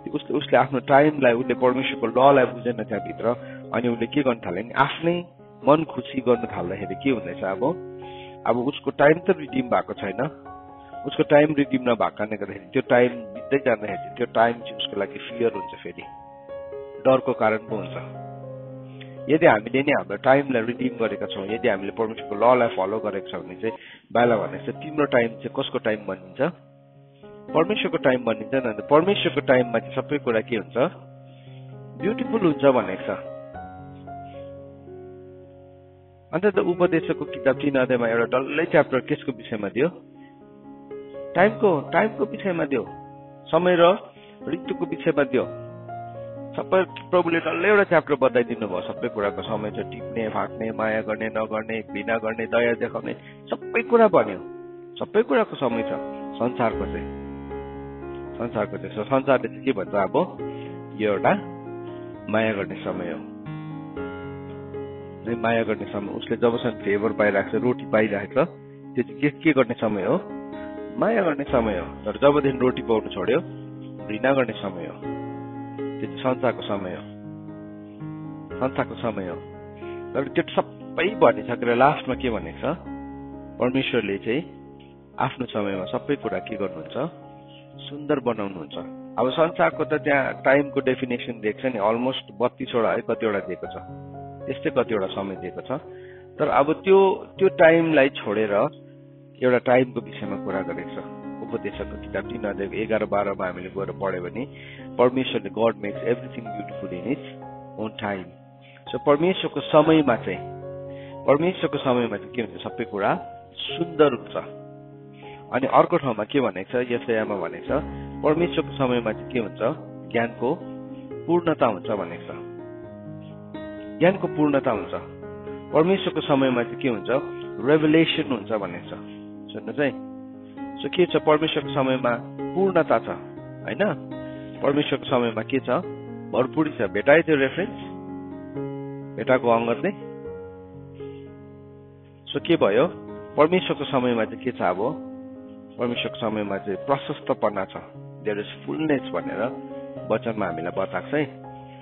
उसले आफ्नो टाइमलाई, उसले परमेश्वरको ललाई बुझेन त्यहाँभित्र, अनि उसले के गर्न थाले नि, आफ्नै मन खुसी गर्न थाल्दाखेरि के हुँदैछ, अब उसको टाइम त रिडिम भएको छैन। उसको टाइम रिडिम नभएको कारणले गर्दाखेरि त्यो टाइम बित्दै जाँदाखेरि त्यो टाइम चाहिँ उसको लागि फियर हुन्छ, फेरि डरको कारण पो हुन्छ। यदि हामीले नि हाम्रो टाइमलाई रिडिम गरेका छौँ, यदि हामीले परमेश्वरको ललाई फलो गरेको छौँ भने चाहिँ बाइबलले भनेको छ तिम्रो टाइम चाहिँ कसको टाइम बनिन्छ, परमेश्वरको टाइम बनिन्छ नि। अन्त परमेश्वरको टाइममा चाहिँ सबै कुरा के हुन्छ, ब्युटिफुल हुन्छ भनेको छ। अन्त त उपदेशको किताब 3 अध्यायमा एउटा डल्लै च्याप्टर केसको विषयमा दियो, टाइमको विषयमा दियो, समय र ऋतुको विषयमा दियो। सबै प्रभुले डल्लै एउटा च्याप्टर बताइदिनु भयो, सबै कुराको समय छ, टिप्ने, फाट्ने, माया गर्ने, नगर्ने, घृणा गर्ने, दया देखाउने, सबै कुरा भन्यो। सबै कुराको समय छ संसारको चाहिँ। संसारले चाहिँ के भन्छ, अब यो एउटा माया गर्ने समय हो, माया गर्ने समय। उसले जबसम्म फेभर पाइरहेको छ, रोटी पाइरहेको छ, त्यो चाहिँ के गर्ने समय हो, माया गर्ने समय हो। तर जबदेखि रोटी पाउनु छोड्यो, घृणा गर्ने समय हो, त्यो चाहिँ संसारको समय हो। तर त्यो सबै भनिसकेर लास्टमा के भनेको छ, परमेश्वरले चाहिँ आफ्नो समयमा सबै कुरा के गर्नुहुन्छ, सुन्दर बनाउनुहुन्छ। अब संसारको त त्यहाँ टाइमको डेफिनेसन दिएको छ नि, अलमोस्ट 32 वटा है कतिवटा दिएको छ, त्यस्तै कतिवटा समय दिएको छ। तर अब त्यो टाइमलाई छोडेर एउटा टाइमको विषयमा कुरा गरेको छ। उपदेशको किताब 3 अध्याय 11-12 हामीले गएर पढ्यो भने परमेश्वरले God makes everything beautiful in its own time. So परमेश्वरको समयमा चाहिँ के हुन्छ, सबै कुरा सुन्दर हुन्छ। अनि अर्को ठाउँमा के भनेको छ, यशायामा भनेको छ परमेश्वरको समयमा चाहिँ के हुन्छ, ज्ञानको पूर्णता हुन्छ भनेको छ। ज्ञानको पूर्णता हुन्छ। परमेश्वरको समयमा चाहिँ के हुन्छ, रेभेलेसन हुन्छ भनेको छ। सुन्नुहोस् है, सो के छ, परमेश्वरको समयमा पूर्णता छ होइन, परमेश्वरको समयमा के छ, भरपुरी छ। भेटायो त्यो रेफरेन्स, भेटाएको अङ्गत नै। सो के भयो, परमेश्वरको समयमा चाहिँ के छ, अब परमेश्वरको समयमा चाहिँ प्रशस्तपना छ, देयर इज फुलनेस भनेर वचनमा हामीलाई बताएको छ है।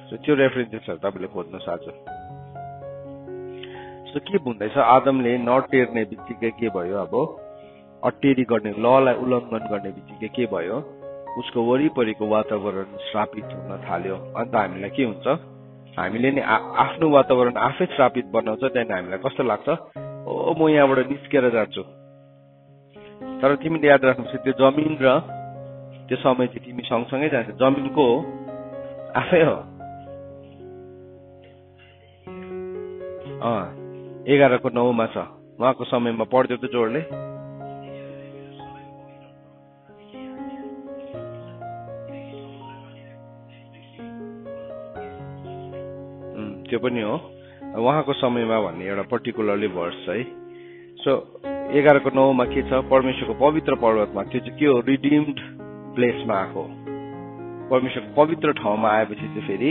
सो त्यो रेफरेन्सेसहरू तपाईँले खोज्नुहोस् आज। सो के भन्दैछ, आदमले नटेर्ने बित्तिकै के भयो, अब अटेरी गर्ने, ललाई उल्लङ्घन गर्ने बित्तिकै के भयो, उसको वरिपरिको वातावरण श्रापित हुन थाल्यो। अन्त हामीलाई के हुन्छ, हामीले नि आफ्नो वातावरण आफै श्रापित बनाउँछ। त्यहाँदेखि हामीलाई कस्तो लाग्छ, ओ म यहाँबाट निस्केर जान्छु। तर तिमीले याद राख्नुपर्छ, त्यो जमिन र त्यो समय चाहिँ तिमी सँगसँगै जान्छ। जमिनको आफै हो 11:9 छ, उहाँको समयमा पढ्थ्यो त जोडले। त्यो पनि हो उहाँको समयमा भन्ने एउटा पर्टिकुलरली वर्ष है। सो 11:9 मा के छ, परमेश्वरको पवित्र पर्वतमा, त्यो चाहिँ के हो, रिडिम्ड प्लेसमा आएको, परमेश्वरको पवित्र ठाउँमा आएपछि चाहिँ फेरि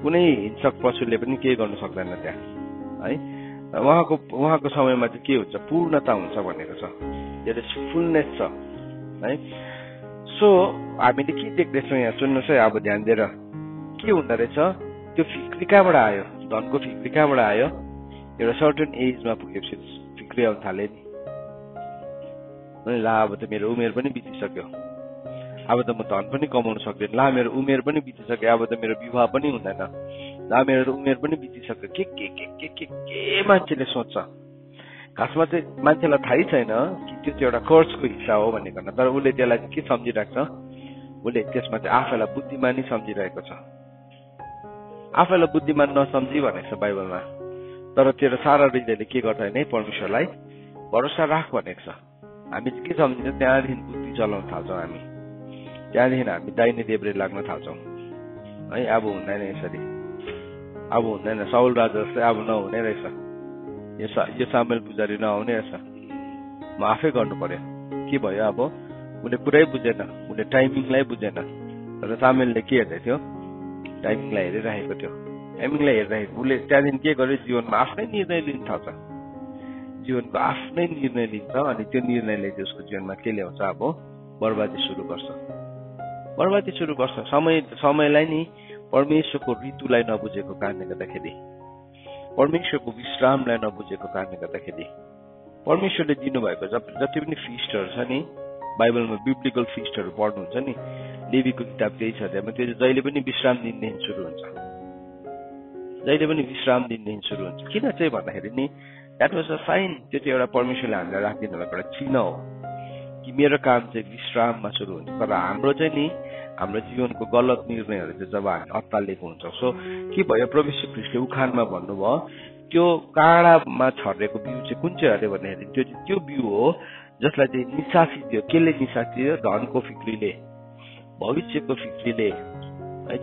कुनै हिंसक पशुले पनि केही गर्न सक्दैन त्यहाँ है। उहाँको समयमा चाहिँ के हुन्छ, पूर्णता हुन्छ भनेको छ, देयर इज फुलनेस छ है। सो हामीले के देख्दैछौँ यहाँ, सुन्नुहोस् है अब ध्यान दिएर, के हुँदो रहेछ, त्यो फिक्री कहाँबाट आयो, धनको फिक्री कहाँबाट आयो, एउटा सर्टेन एजमा पुगेपछि फिक्री आउन थाले नि, ला अब त मेरो उमेर पनि बितिसक्यो, अब त म धन पनि कमाउन सक्दैन, ला मेरो उमेर पनि बितिसक्यो, अब त मेरो विवाह पनि हुँदैन, ला मेरो उमेर पनि बितिसक्यो, के मान्छेले सोच्छ। खासमा चाहिँ मान्छेलाई थाहै छैन कि त्यो चाहिँ एउटा कर्सको हिस्सा हो भनेको, तर उसले त्यसलाई के सम्झिरहेको छ, उसले त्यसमा चाहिँ आफैलाई बुद्धिमानी सम्झिरहेको छ। आफैलाई बुद्धिमान नसम्झी भनेको छ बाइबलमा, तर तेरो सारा हृदयले के गर्छ भने परमेश्वरलाई भरोसा राख भनेको छ। हामी चाहिँ के सम्झिन्छ, त्यहाँदेखि बुद्धि चलाउन थाल्छौँ हामी, त्यहाँदेखि हामी दाहिने देब्रे लाग्न थाल्छौँ है। अब हुँदैन यसरी, अब हुँदैन, साउल राजा जस्तै अब नहुने रहेछ, यो सामेल पुजारी नआउने रहेछ, म आफै गर्नु पर्यो। के भयो, अब उसले पुरै बुझेन, उसले टाइमिङलाई बुझेन, तर सामेलले के हेर्दै थियो, टाइमिङलाई हेरिरहेको थियो, टाइमिङलाई हेरिरहेको, उसले त्यहाँदेखि के गर्यो, जीवनमा आफ्नै निर्णय लिन थाल्छ, जीवनको आफ्नै निर्णय लिन्छ, अनि त्यो निर्णयले चाहिँ उसको जीवनमा के ल्याउँछ, अब बर्बादी सुरु गर्छ, बर्बादी सुरु गर्छ। समयलाई नि परमेश्वरको ऋतुलाई नबुझेको कारणले गर्दाखेरि, परमेश्वरको विश्रामलाई नबुझेको कारणले गर्दाखेरि, परमेश्वरले दिनुभएको जति पनि फिस्टहरू छ नि, बाइबलमा बिब्लिकल फिस्टहरू पढ्नुहुन्छ नि, लेवीको किताब त्यही छ, त्यहाँ त्यो जहिले पनि विश्राम दिनदेखि सुरु हुन्छ, जहिले पनि विश्राम दिनदेखि सुरु हुन्छ। किन चाहिँ भन्दाखेरि नि, द्याट वाज अ साइन, त्यो चाहिँ एउटा परमेश्वरले हामीलाई राखिदिनु भएको एउटा चिन्ह हो कि मेरो काम चाहिँ विश्राममा सुरु हुन्छ। तर हाम्रो चाहिँ नि, हाम्रो जीवनको गलत निर्णयहरू चाहिँ जब हामी अत्तालिएको हुन्छौँ। सो के भयो, परमेश्वर ख्रीष्टले उखानमा भन्नुभयो, त्यो काँडामा छरेको बिउ चाहिँ कुन चाहिँ अरे भन्दाखेरि त्यो बिउ हो जसलाई चाहिँ निसासी दियो। केले निसासी दियो, धनको फिक्रीले, भविष्यको फिक्रीले,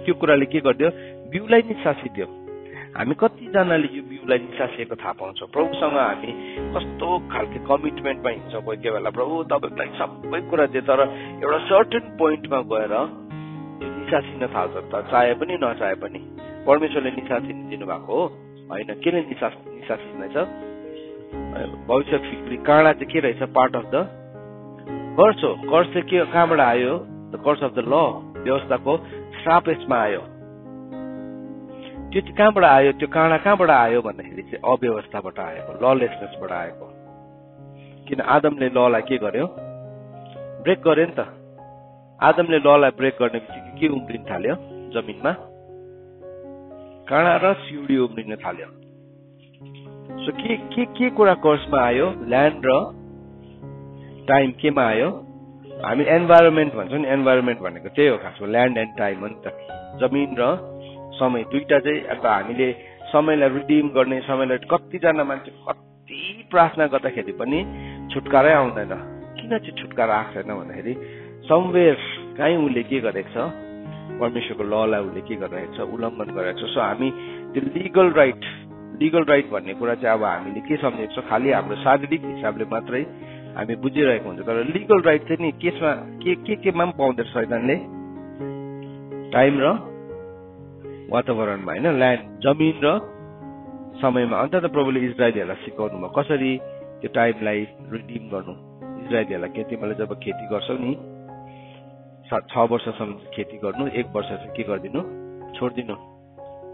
त्यो कुराले के गरिदियो, बिउलाई निसासी दियो। हामी कतिजनाले यो बिउलाई निसासिएको थाहा पाउँछौँ, प्रभुसँग हामी कस्तो खालको कमिटमेन्टमा हिँड्छौँ कोही कोही बेला, प्रभु तपाईँको लागि सबै कुरा दिए, तर एउटा सर्टेन पोइन्टमा गएर त्यो निसासिन थाल्छ, त चाहे पनि नचाहे पनि। परमेश्वरले निसासिन दिनुभएको हो होइन, केले निसासिन रहेछ, भविष्य फिक्री काँडा चाहिँ के रहेछ, पार्ट अफ द कर्स हो। कर्स चाहिँ के, कहाँबाट आयो, the curse of the law, व्यवस्थाको श्राप यसमा आयो। त्यो चाहिँ कहाँबाट आयो, त्यो काँडा कहाँबाट आयो भन्दाखेरि चाहिँ अव्यवस्थाबाट आएको, ललेसनेसबाट आएको। किन आदमले ललाई के गर्यो, ब्रेक गर्यो नि त। आदमले ललाई ब्रेक गर्ने बित्तिकै के उम्रिन थाल्यो जमिनमा, काँडा र सिउडी उम्रिन थाल्यो। सो के कुरा कर्समा आयो, ल्यान्ड र टाइम केमा आयो, हामी एन्भाइरोमेन्ट भन्छौँ नि, एन्भाइरोमेन्ट भनेको त्यही हो खासमा, ल्यान्ड एन्ड टाइम हो नि त, जमिन र समय दुईटा चाहिँ। अब हामीले समयलाई रिडिम गर्ने, समयलाई कतिजना मान्छे कति प्रार्थना गर्दाखेरि पनि छुटकारै आउँदैन। किन चाहिँ छुटकारा आएको छैन भन्दाखेरि, समवेयर कहीँ उसले के गरेको छ, परमेश्वरको ललाई उसले के गरिरहेको छ, उल्लङ्घन गरिरहेको छ। सो हामी त्यो लिगल राइट भन्ने कुरा चाहिँ अब हामीले के सम्झेको छ, खालि हाम्रो शारीरिक हिसाबले मात्रै हामी बुझिरहेको हुन्छ, तर लिगल राइट चाहिँ नि केमा केमा पनि पाउँदो रहेछ शैतानले, टाइम र वातावरणमा होइन, ल्यान्ड, जमिन र समयमा। अन्त त प्रभुले इजरायलीहरूलाई सिकाउनु भयो कसरी त्यो टाइमलाई रिडिम गर्नु। इजरायलीहरूलाई के, तिमीले जब खेती गर्छौ नि, 6 वर्षसम्म खेती गर्नु, 1 वर्ष चाहिँ के गरिदिनु, छोडिदिनु।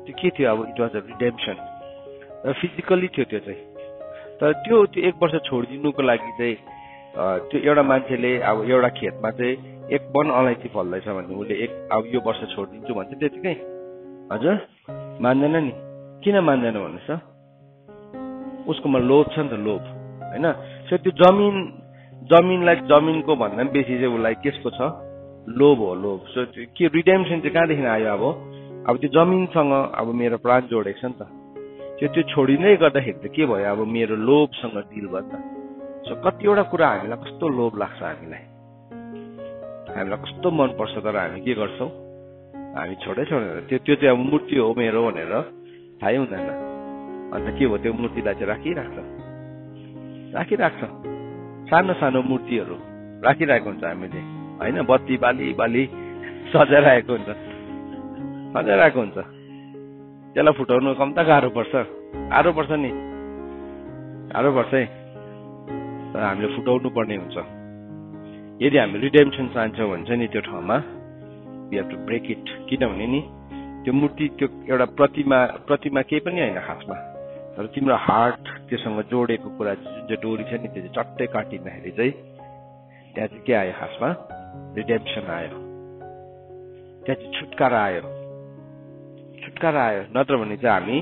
त्यो के थियो, अब इट वाज अ रिडेम्पसन, र फिजिकल्ली थियो त्यो चाहिँ। तर त्यो 1 वर्ष छोडिदिनुको लागि चाहिँ त्यो एउटा मान्छेले अब एउटा खेतमा चाहिँ 1 वन अलैँची फल्दैछ भने उसले अब यो वर्ष छोडिदिन्छु भन्छ त्यतिकै, हजुर मान्दैन नि। किन मान्दैन भन्नुहोस् त, उसकोमा लोभ छ नि त, लोभ होइन। सो त्यो जमिनलाई जमिनको भन्दा पनि बेसी चाहिँ उसलाई केसको छ, लोभ हो, लोभ। सो त्यो के रिडेम्पसन चाहिँ कहाँदेखि आयो, अब त्यो जमिनसँग अब मेरो प्राण जोडेको छ नि त, त्यो छोडिँदै गर्दाखेरि चाहिँ के भयो, अब मेरो लोभसँग डिल भयो नि त। सो कतिवटा कुरा हामीलाई कस्तो लोभ लाग्छ, हामीलाई कस्तो मनपर्छ, तर हामी के गर्छौँ, हामी छोडेर त्यो चाहिँ अब मूर्ति हो मेरो भनेर थाहै हुँदैन। अन्त के हो त्यो मूर्तिलाई चाहिँ राखिराख्छ सानो सानो मूर्तिहरू राखिरहेको हुन्छ हामीले होइन, बत्ती बाली सजाइरहेको हुन्छ त्यसलाई फुटाउनु कम त गाह्रो पर्छ नि, गाह्रो पर्छ है। तर हामीले फुटाउनु पर्ने हुन्छ। यदि हामी रिडेम्पसन चाहन्छौँ भने चाहिँ नि त्यो ठाउँमा we have to break it. किनभने नि त्यो मूर्ति त्यो एउटा प्रतिमा केही पनि होइन खासमा, तर तिम्रो हार्ट त्योसँग जोडेको कुरा जुन चाहिँ डोरी छ नि त्यो चाहिँ चट्टै काटिँदाखेरि चाहिँ त्यहाँ चाहिँ के आयो खासमा? रिडेम्पसन आयो, त्यहाँ चाहिँ छुटकारा आयो। नत्र भने चाहिँ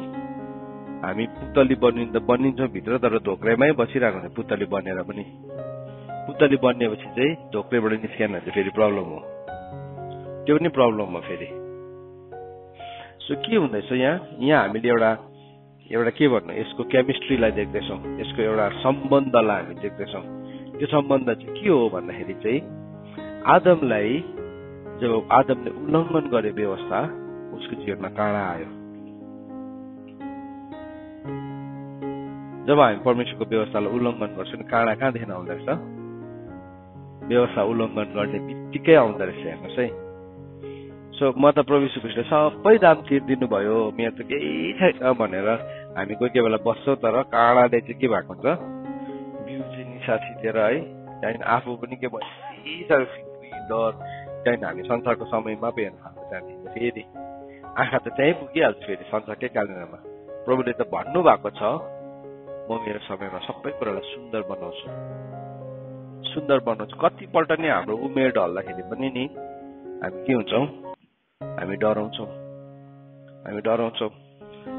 हामी पुतली बनिन्छौँ भित्र, तर धोक्रेमै बसिरहेको हुन्छ। पुतली बनेर पनि पुतली बनिएपछि चाहिँ धोक्रेबाट निस्केन भने फेरि प्रब्लम हो, त्यो पनि प्रब्लम हो फेरि। सो के हुँदैछ यहाँ हामीले एउटा के भन्नु, यसको केमिस्ट्रीलाई देख्दैछौँ, यसको एउटा सम्बन्धलाई हामी देख्दैछौँ। त्यो सम्बन्ध चाहिँ के हो भन्दाखेरि चाहिँ आदमलाई जब आदमले उल्लङ्घन गरे व्यवस्था, उसको जीवनमा काँडा आयो। जब हामी परमेश्वरको व्यवस्थालाई उल्लङ्घन गर्छौँ काँडा कहाँदेखि आउँदो रहेछ? व्यवस्था उल्लङ्घन गर्ने बित्तिकै आउँदो रहेछ। हेर्नुहोस् है। सो म त प्रभु यीशु ख्रीष्टले सबै दाम तिर्दिनु भयो, मेरो त केही छैन भनेर हामी कोही बेला बस्छौँ, तर काँडाले चाहिँ के भएको हुन्छ? बिउ चाहिँ निशा छिटेर है, त्यहाँदेखि आफू पनि के भयो डर, त्यहाँदेखि हामी संसारको समयमा पो हेर्नु थाल्छ। त्यहाँदेखि फेरि आँखा त त्यहीँ पुगिहाल्छ फेरि संसारकै कारणमा। प्रभुले त भन्नुभएको छ म मेरो समयमा सबै कुरालाई सुन्दर बनाउँछु। कतिपल्ट नि हाम्रो उमेर ढल्दाखेरि पनि नि हामी के हुन्छौँ? हामी डराउँछौँ,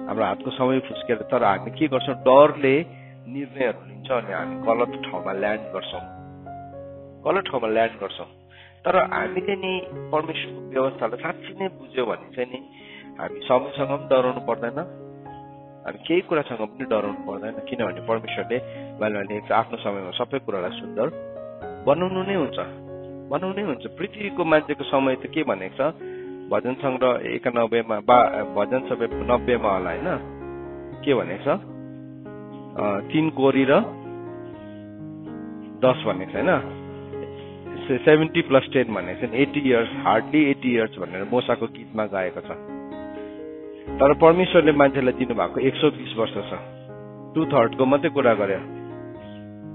हाम्रो हातको समय फुस्केर। तर हामी के गर्छौँ? डरले निर्णयहरू लिन्छ अनि हामी गलत ठाउँमा ल्यान्ड गर्छौँ। तर हामीले नि परमेश्वरको व्यवस्थालाई साँच्चै नै बुझ्यो भने चाहिँ नि हामी समयसँग पनि डराउनु पर्दैन, हामी केही कुरासँग पनि डराउनु पर्दैन। किनभने परमेश्वरले आफ्नो समयमा सबै कुरालाई सुन्दर बनाउनु नै हुन्छ। पृथ्वीको मान्छेको समय त के भनेको छ? भजन सङ्ग्रह 91 भजन 90 होला होइन, के भनेको छ? 3 कोरी र 10 भनेको छ होइन, 70 + 10 भनेको छ। 80 इयर्स, हार्डली 80 इयर्स भनेर मोसाको गीतमा गाएको छ। तर परमेश्वरले मान्छेलाई दिनुभएको 120 वर्ष छ। 2/3 को मात्रै कुरा गर्यो।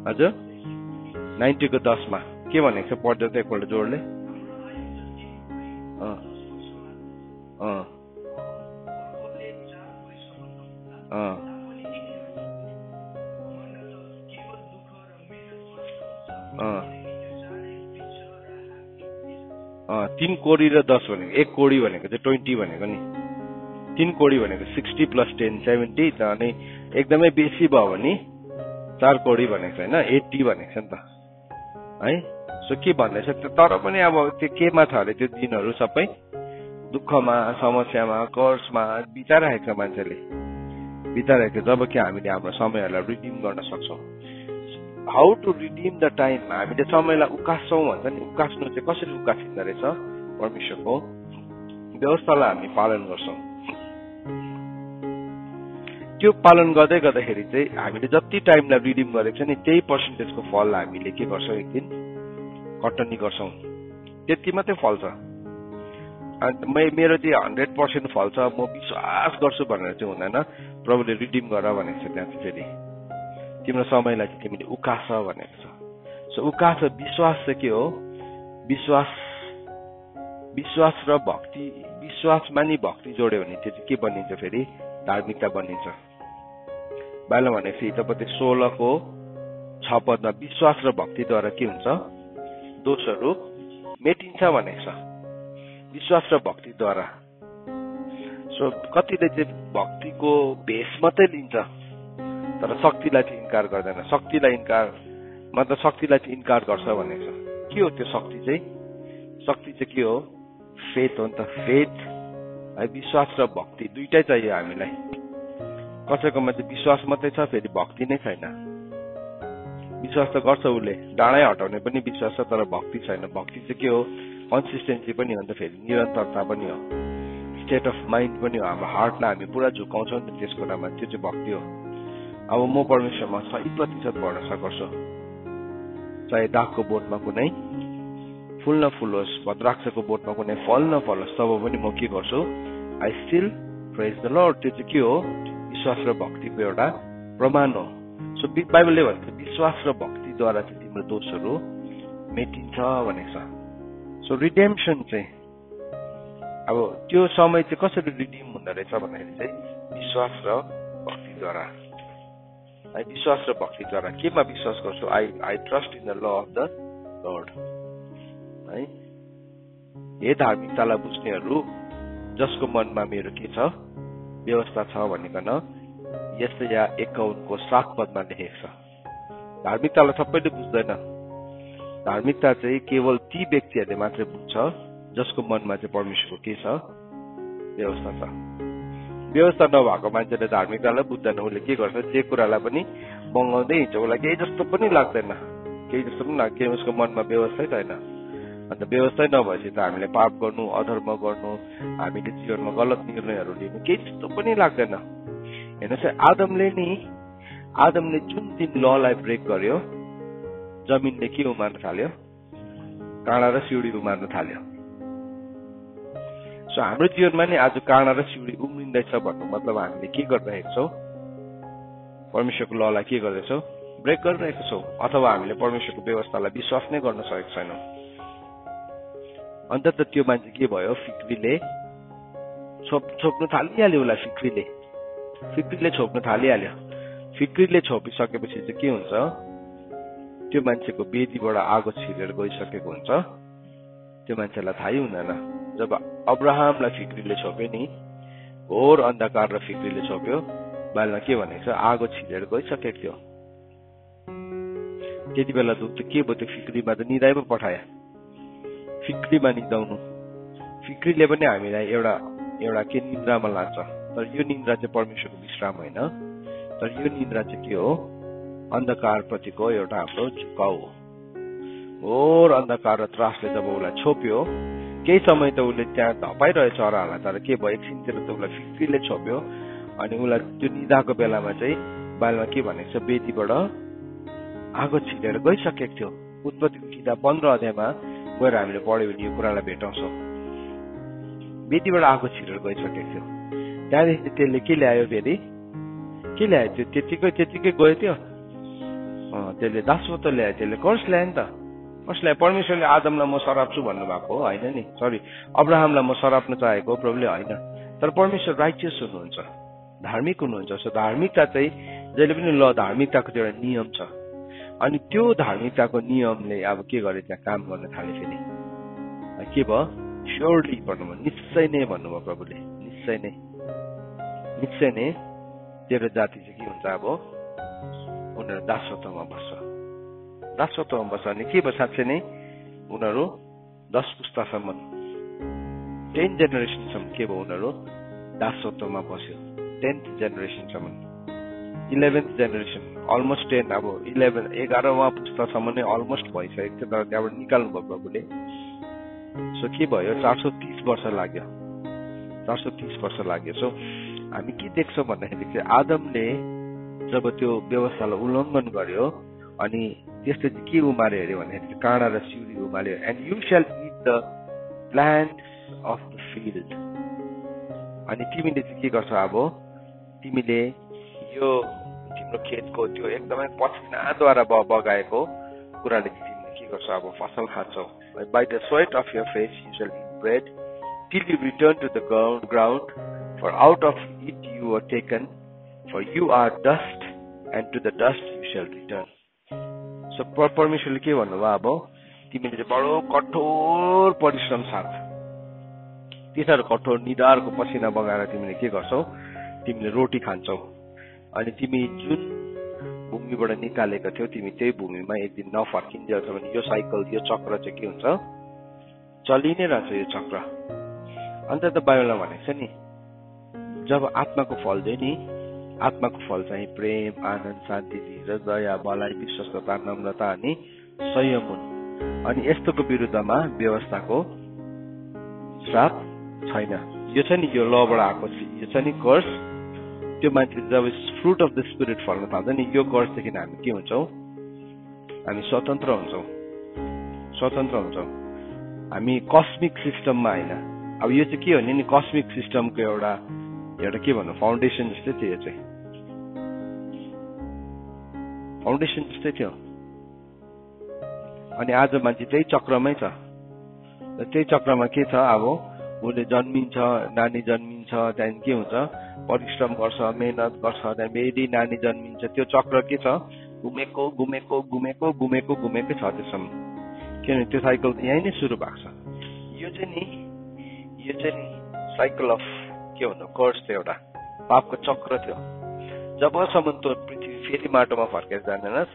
हजुर 90 को 10 मा के भनेको छ? पढ्दै त एकपल्ट जोडले। तीन कोडी र 10 भनेको 1 कोडी भनेको चाहिँ 20 भनेको नि। 3 कोडी भनेको 60 + 10 70, अनि एकदमै बेसी भयो भने 4 कोडी भनेको छैन 80 भनेको छ नि त है। सो के भन्दैछ? तर पनि अब त्यो केमा छ अरे? त्यो दिनहरू सबै दुःखमा, समस्यामा, कर्समा बिताइरहेको छ मान्छेले, जब कि हामीले हाम्रो समयहरूलाई रिडिम गर्न सक्छौँ। How to redeem the time? हामीले समयलाई उकास्छौँ भन्छ नि। उकास्नु चाहिँ कसरी उकासिँदो रहेछ? परमेश्वरको व्यवस्थालाई हामी पालन गर्छौँ। त्यो पालन गर्दाखेरि चाहिँ हामीले जति टाइमलाई रिडिम गरेको छ नि त्यही पर्सेन्टेजको फल हामीले के गर्छौँ? एक दिन कटनी गर्छौँ। त्यति मात्रै फल छ। मेरो चाहिँ 100% फल छ, म विश्वास गर्छु भनेर चाहिँ हुँदैन। प्रभुले रिडिम गर भनेको छ। त्यहाँ चाहिँ फेरि तिम्रो समयलाई चाहिँ तिमीले उकास भनेको छ। सो उकास विश्वास चाहिँ के हो? विश्वास र भक्ति। विश्वासमा नि भक्ति जोड्यो भने त्यो चाहिँ के बनिन्छ? फेरि धार्मिकता बनिन्छ। बाइबलमा भनेको छ हितोपदेश 16 को 6 पदमा विश्वास र भक्तिद्वारा के हुन्छ? दोषहरू मेटिन्छ भनेको छ। विश्वास र भक्तिद्वारा। सो कतिले चाहिँ भक्तिको भेष मात्रै लिन्छ, तर शक्तिलाई चाहिँ इन्कार गर्दैन। शक्तिलाई चाहिँ इन्कार गर्छ भनेको छ। के हो त्यो शक्ति चाहिँ? शक्ति चाहिँ के हो? फेथ हो नि त। फेथ, विश्वास र भक्ति दुइटै चाहियो हामीलाई। कसैकोमा चाहिँ विश्वास मात्रै छ, फेरि भक्ति नै छैन। विश्वास त गर्छ उसले, डाँडै हटाउने पनि विश्वास छ, तर भक्ति छैन। भक्ति चाहिँ के हो? कन्सिस्टेन्सी पनि हो नि त, फेरि निरन्तरता पनि हो। स्टेट अफ माइन्ड पनि हो, हाम्रो हार्टलाई हामी पुरा झुकाउँछौँ नि त्यस कुरामा, त्यो चाहिँ भक्ति हो। अब म परमेश्वरमा 100% भरोसा गर्छु, चाहे दागको बोटमा कुनै फुल नफुलोस्, भद्राक्षको बोटमा कुनै फल नफलोस्, तब पनि म के गर्छु, I still praise the lord. त्यो चाहिँ के हो, विश्वास र भक्तिको एउटा प्रमाण हो। सो बाइबलले भन्छ विश्वास र भक्तिद्वारा चाहिँ तिम्रो दोषहरू मेटिन्छ भनेको छ। सो रिडेम्पसन चाहिँ अब त्यो समय चाहिँ कसरी रिडिम हुँदो रहेछ भन्दाखेरि चाहिँ विश्वास र भक्तिद्वारा। विश्वास र भक्तिद्वारा केमा विश्वास गर्छु, I trust in the law of the lord है। हे धार्मिकतालाई बुझ्नेहरू जसको मनमा मेरो के छ, व्यवस्था छ भनिकन यस्तै या 51 7 पदमा लेखेको छ। धार्मिकतालाई सबैले बुझ्दैन, धार्मिकता चाहिँ केवल ती व्यक्तिहरूले मात्रै बुझ्छ जसको मनमा चाहिँ परमेश्वरको के छ, व्यवस्था छ। व्यवस्था नभएको मान्छेले धार्मिकतालाई बुझ्दैन, उसले के गर्छ, जे कुरालाई पनि बङ्गाउँदै हिँड्छ, उसलाई केही जस्तो पनि लाग्दैन, केही जस्तो पनि लाग्दैन, उसको मनमा व्यवस्थै छैन। अन्त व्यवस्थै नभएपछि त हामीले पाप गर्नु, अधर्म गर्नु, हामीले जीवनमा गलत निर्णयहरू लिनु केही जस्तो पनि लाग्दैन। हेर्नुहोस्, आदमले जुन दिन ललाई ब्रेक गर्यो, जमिनले के उमार्न थाल्यो, काँडा र सिउडी उमार्न थाल्यो। सो हाम्रो जीवनमा नि आज काँडा र सिउडी उम्रिँदैछ भन्नु मतलब हामीले के गरिरहेको छौँ, परमेश्वरको ललाई के गर्दैछौँ, ब्रेक गरिरहेको छौँ, अथवा हामीले परमेश्वरको व्यवस्थालाई विश्वास नै गर्न सकेको छैनौँ। अन्त त त्यो मान्छे के भयो, फिक्रीले छोप्नु थालिहाल्यो, उसलाई फिक्रीले छोप्नु थालिहाल्यो। फिक्रीले छोपिसकेपछि चाहिँ के हुन्छ, त्यो मान्छेको बेदीबाट आगो छिरेर गइसकेको हुन्छ, त्यो मान्छेलाई थाहै हुँदैन। जब अब्राहमलाई फिक्रीले छोप्यो नि, घोर अन्धकार र फिक्रीले छोप्यो, बाइबलमा के भनेको छ, आगो छिरेर गइसकेको थियो। त्यति बेला दुध के भयो, त्यो फिक्रीमा त निदाइ पो पठायो। फिक्रीमा निदाउनु, फिक्रीले पनि हामीलाई एउटा के निन्द्रामा लान्छ, तर यो निन्द्रा चाहिँ परमेश्वरको विश्राम होइन, तर यो निन्द्रा चाहिँ के हो, अन्धकार प्रतिको एउटा हाम्रो झुकाउ हो। घोर अन्धकार र त्रासले जब उसलाई छोप्यो, केही समय त उसले त्यहाँ धपाइरह्यो चराहरूलाई, तर के भयो, एकछिनतिर त उसलाई फिक्रीले छोप्यो। अनि उसलाई त्यो निदाको बेलामा चाहिँ बाइबलमा के भनेको छ, बेदीबाट आगो छिरेर गइसकेको थियो। उत्पत्तिको किताब 15 अध्यायमा गएर हामीले पढ्यो भने यो कुरालाई भेटाउँछौँ, बेदीबाट आगो छिरेर गइसकेको थियो। त्यहाँदेखि त्यसले के ल्यायो, फेरि के ल्यायो, त्यो त्यतिकै गयो त्यो, त्यसले दासत्व ल्यायो, त्यसले कर्स ल्यायो नि त। कर्स ल्यायो, परमेश्वरले आदमलाई म सराप्छु भन्नुभएको हो, होइन नि, सरी, अब्राहमलाई म सराप्न चाहेको प्रभुले होइन, तर परमेश्वर राइचियस हुनुहुन्छ, धार्मिक हुनुहुन्छ। सो धार्मिकता चाहिँ जहिले पनि धार्मिकताको त्यो एउटा नियम छ। अनि त्यो धार्मिकताको नियमले अब के गरे, त्यहाँ काम गर्न थाले। फेरि के भयो, स्योरली भन्नुभयो, निश्चय नै भन्नुभयो प्रभुले, निश्चय नै तेरो जाति चाहिँ के हुन्छ, अब उनीहरू दासत्वमा बस्छ। अनि के भयो, साँच्चै नै उनीहरू 10 पुस्तासम्म 10 जेनेरेसनसम्म के भयो, उनीहरू दासत्वमा बस्यो। 10th जेनेरेसनसम्म, 11th जेनेरेसन, अलमोस्ट 10, अब 11वां पुस्तासम्म नै अलमोस्ट भइसकेको थियो, तर त्यहाँबाट निकाल्नु भयो प्रभुले। सो के भयो, 430 वर्ष लाग्यो, 430 वर्ष लाग्यो। सो हामी के देख्छौँ भन्दाखेरि चाहिँ आदमले जब त्यो व्यवस्थालाई उल्लङ्घन गर्यो, अनि त्यसले चाहिँ के उमार्यो अरे भन्दाखेरि काँडा र सिउरी उमार्यो। And you shall eat the plants of the field. अनि तिमीले चाहिँ के गर्छौ, अब तिमीले यो तिम्रो खेतको त्यो एकदमै पसिनाद्वारा बगाएको कुराले तिमीले के गर्छौ, अब फसल खान्छौ। By the sweat of your face you shall eat bread till you return to the ground, for out of it you are taken, for you are dust and to the dust you shall return. So परमेश्वरले के भन्नुभयो, अब तिमीले चाहिँ बडो कठोर परिश्रम साथ, त्यति साह्रो कठोर निधारको पसिना बगाएर तिमीले के गर्छौ, तिमीले रोटी खान्छौ। अनि तिमी जुन भूमिबाट निकालेका थियौ, तिमी त्यही भूमिमा एक दिन नफर्किन्जेलछ भने यो साइकल, यो चक्र चाहिँ के हुन्छ, चलि नै रहन्छ यो चक्र। अन्त त बाइबलमा भनेको छ नि, जब आत्माको फल चाहिँ नि, आत्माको फल चाहिँ प्रेम, आनन्द, शान्ति, धीरज, दया, भलाइ, विश्वस्तता, नम्रता अनि संयम हुन्। अनि यस्तोको विरुद्धमा व्यवस्थाको श्राप छैन। यो छ नि यो लबाट आएको यो छ नि कर्स, त्यो मान्छेले जब फ्रुट अफ द स्पिरिट फल्न थाल्छ नि यो कर्सदेखि हामी के हुन्छौँ, हामी स्वतन्त्र हुन्छौँ। हामी कस्मिक सिस्टममा होइन। अब यो चाहिँ के हो नि कस्मिक सिस्टमको एउटा के भन्नु फाउन्डेसन जस्तै थियो। यो चाहिँ फाउन्डेसन जस्तै थियो। अनि आज मान्छे त्यही चक्रमै छ। त्यही चक्रमा के छ, अब उसले जन्मिन्छ, नानी जन्मिन्छ, त्यहाँदेखि के हुन्छ, परिश्रम गर्छ, मेहनत गर्छ, त्यहाँदेखि फेरि नानी जन्मिन्छ। त्यो चक्र के छ, घुमेको छ त्यसम्म। किनभने त्यो साइकल त यहीँ नै सुरु भएको छ। यो चाहिँ नि साइकल अफ के भन्नु कर्स थियो, एउटा पापको चक्र थियो। जबसम्म त्यो पृथ्वी फेरि माटोमा फर्केर जाँदैनस्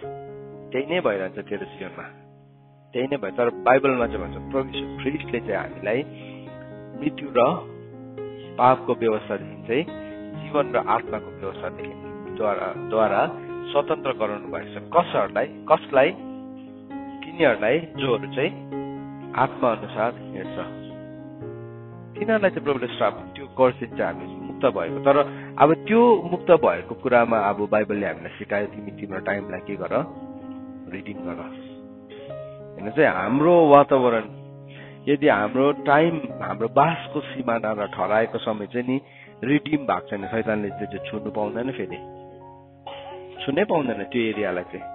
त्यही नै भइरहन्छ तेरो जीवनमा, त्यही नै भयो। तर बाइबलमा चाहिँ भन्छ प्रभु ख्रीष्टले चाहिँ हामीलाई मृत्यु र पापको व्यवस्थादेखि चाहिँ जीवन र आत्माको व्यवस्थादेखि द्वारा स्वतन्त्र गराउनु भएको छ। कसलाई? तिनीहरूलाई जोहरू चाहिँ आत्मा अनुसार हिँड्छ, तिनीहरूलाई चाहिँ प्रभुले श्राप त्यो कर्सित चाहिँ हामी मुक्त भएको। तर अब त्यो मुक्त भएको कुरामा अब बाइबलले हामीलाई सिकायो, तिम्रो टाइमलाई के गर, रिडिम गर। होइन चाहिँ हाम्रो वातावरण यदि हाम्रो टाइम हाम्रो बासको सिमानामा ठहराएको समय चाहिँ नि रिडिम भएको छैन, शैतानले चाहिँ छुनु पाउँदैन, फेरि छुनै पाउँदैन त्यो एरियालाई चाहिँ।